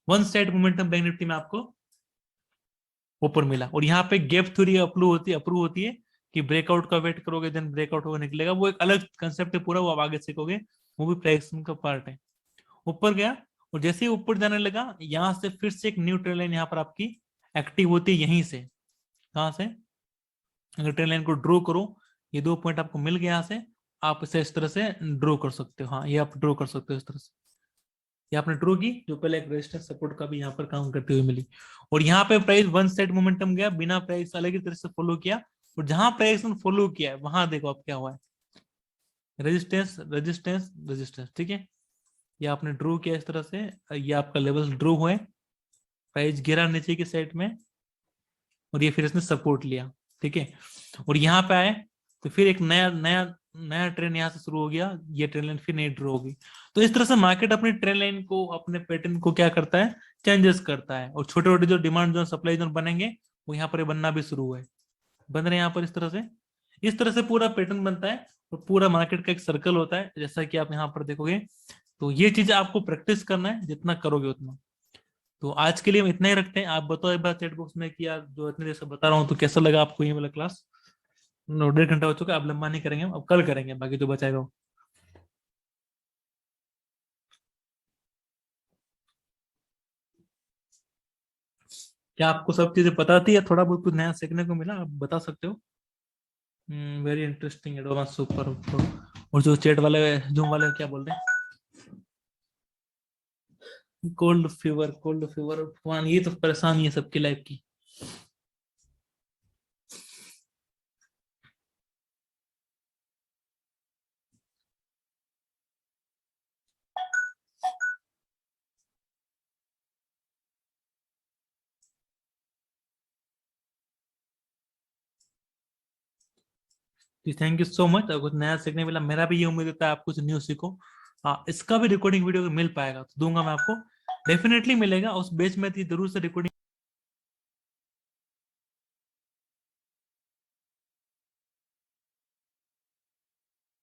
Speaker 1: one side momentum bank Nifty में आपको ऊपर मिला, और यहाँ पे गैप थ्योरी अप्रूव होती है कि ब्रेकआउट का वेट करोगे देन ब्रेकआउट होकर निकलेगा, वो एक अलग कंसेप्ट है पूरा, वो आप आगे सीखोगे, वो भी प्राइसिंग का पार्ट है। ऊपर गया, और जैसे ही ऊपर जाने लगा, यहाँ से फिर से एक न्यू ट्रेंड लाइन यहाँ पर आपकी एक्टिव होती है, यहीं से, कहां से, अगर ट्रेंड लाइन को ड्रॉ करो, ये 2 पॉइंट आपको मिल गया, यहाँ से आप इसे इस तरह से ड्रॉ कर सकते हो, हाँ ये आप ड्रॉ कर सकते हो इस तरह से, ये आपने ड्रॉ की, जो पहले एक रेजिस्टेंस सपोर्ट का भी यहाँ पर काम करते हुए मिली। और यहाँ पे प्राइस वन साइड मोमेंटम गया, बिना प्राइस अलग ही तरह से फॉलो किया, और जहां प्राइस ने फॉलो किया वहां देखो अब क्या हुआ है, रेजिस्टेंस रेजिस्टेंस रेजिस्टेंस, ठीक है, ये आपने ड्रॉ किया इस तरह से, ये आपका लेवल ड्रॉ हुए, प्राइस गिरा नीचे की साइड में, और ये फिर इसने सपोर्ट लिया, ठीक है, और यहाँ पे आए, तो फिर एक नया नया नया ट्रेंड यहाँ से शुरू हो गया, ये ट्रेंड लाइन फिर नई ड्रॉ होगी। तो इस तरह से मार्केट अपनी ट्रेंड लाइन को, अपने पैटर्न को क्या करता है, चेंजेस करता है, और छोटे छोटे जो डिमांड जोन, सप्लाई जोन बनेंगे, वो यहाँ पर बनना भी शुरू हुए, बन रहे हैं यहाँ पर इस तरह से पूरा पैटर्न बनता है, और पूरा मार्केट का एक सर्कल होता है, जैसा कि आप यहाँ पर देखोगे। तो ये चीज आपको प्रैक्टिस करना है, जितना करोगे उतना। तो आज के लिए हम इतना ही रखते हैं, आप बताओ एक बार चैट बॉक्स में कि यार जो इतने देर से बता रहा हूँ तो कैसा लगा आपको ये वाला क्लास। 1.5 घंटा हो चुका है, अब लंबा नहीं करेंगे, अब कल करेंगे बाकी जो बचाएगा वो। क्या आपको सब चीजें पता थी, या थोड़ा बहुत कुछ नया सीखने को मिला, आप बता सकते हो। Very interesting, advance, super. और जो चैट वाले, जूम वाले क्या बोल रहे हैं, कोल्ड फीवर, कोल्ड फीवर, भगवान ये तो परेशानी है सबकी लाइफ की। थैंक यू सो मच, कुछ नया सीखने मिला, मेरा भी ये उम्मीद होता है आप कुछ न्यू सीखो। हाँ, इसका भी रिकॉर्डिंग वीडियो मिल पाएगा तो दूंगा मैं आपको, डेफिनेटली मिलेगा, उस बेच में थी जरूर से रिकॉर्डिंग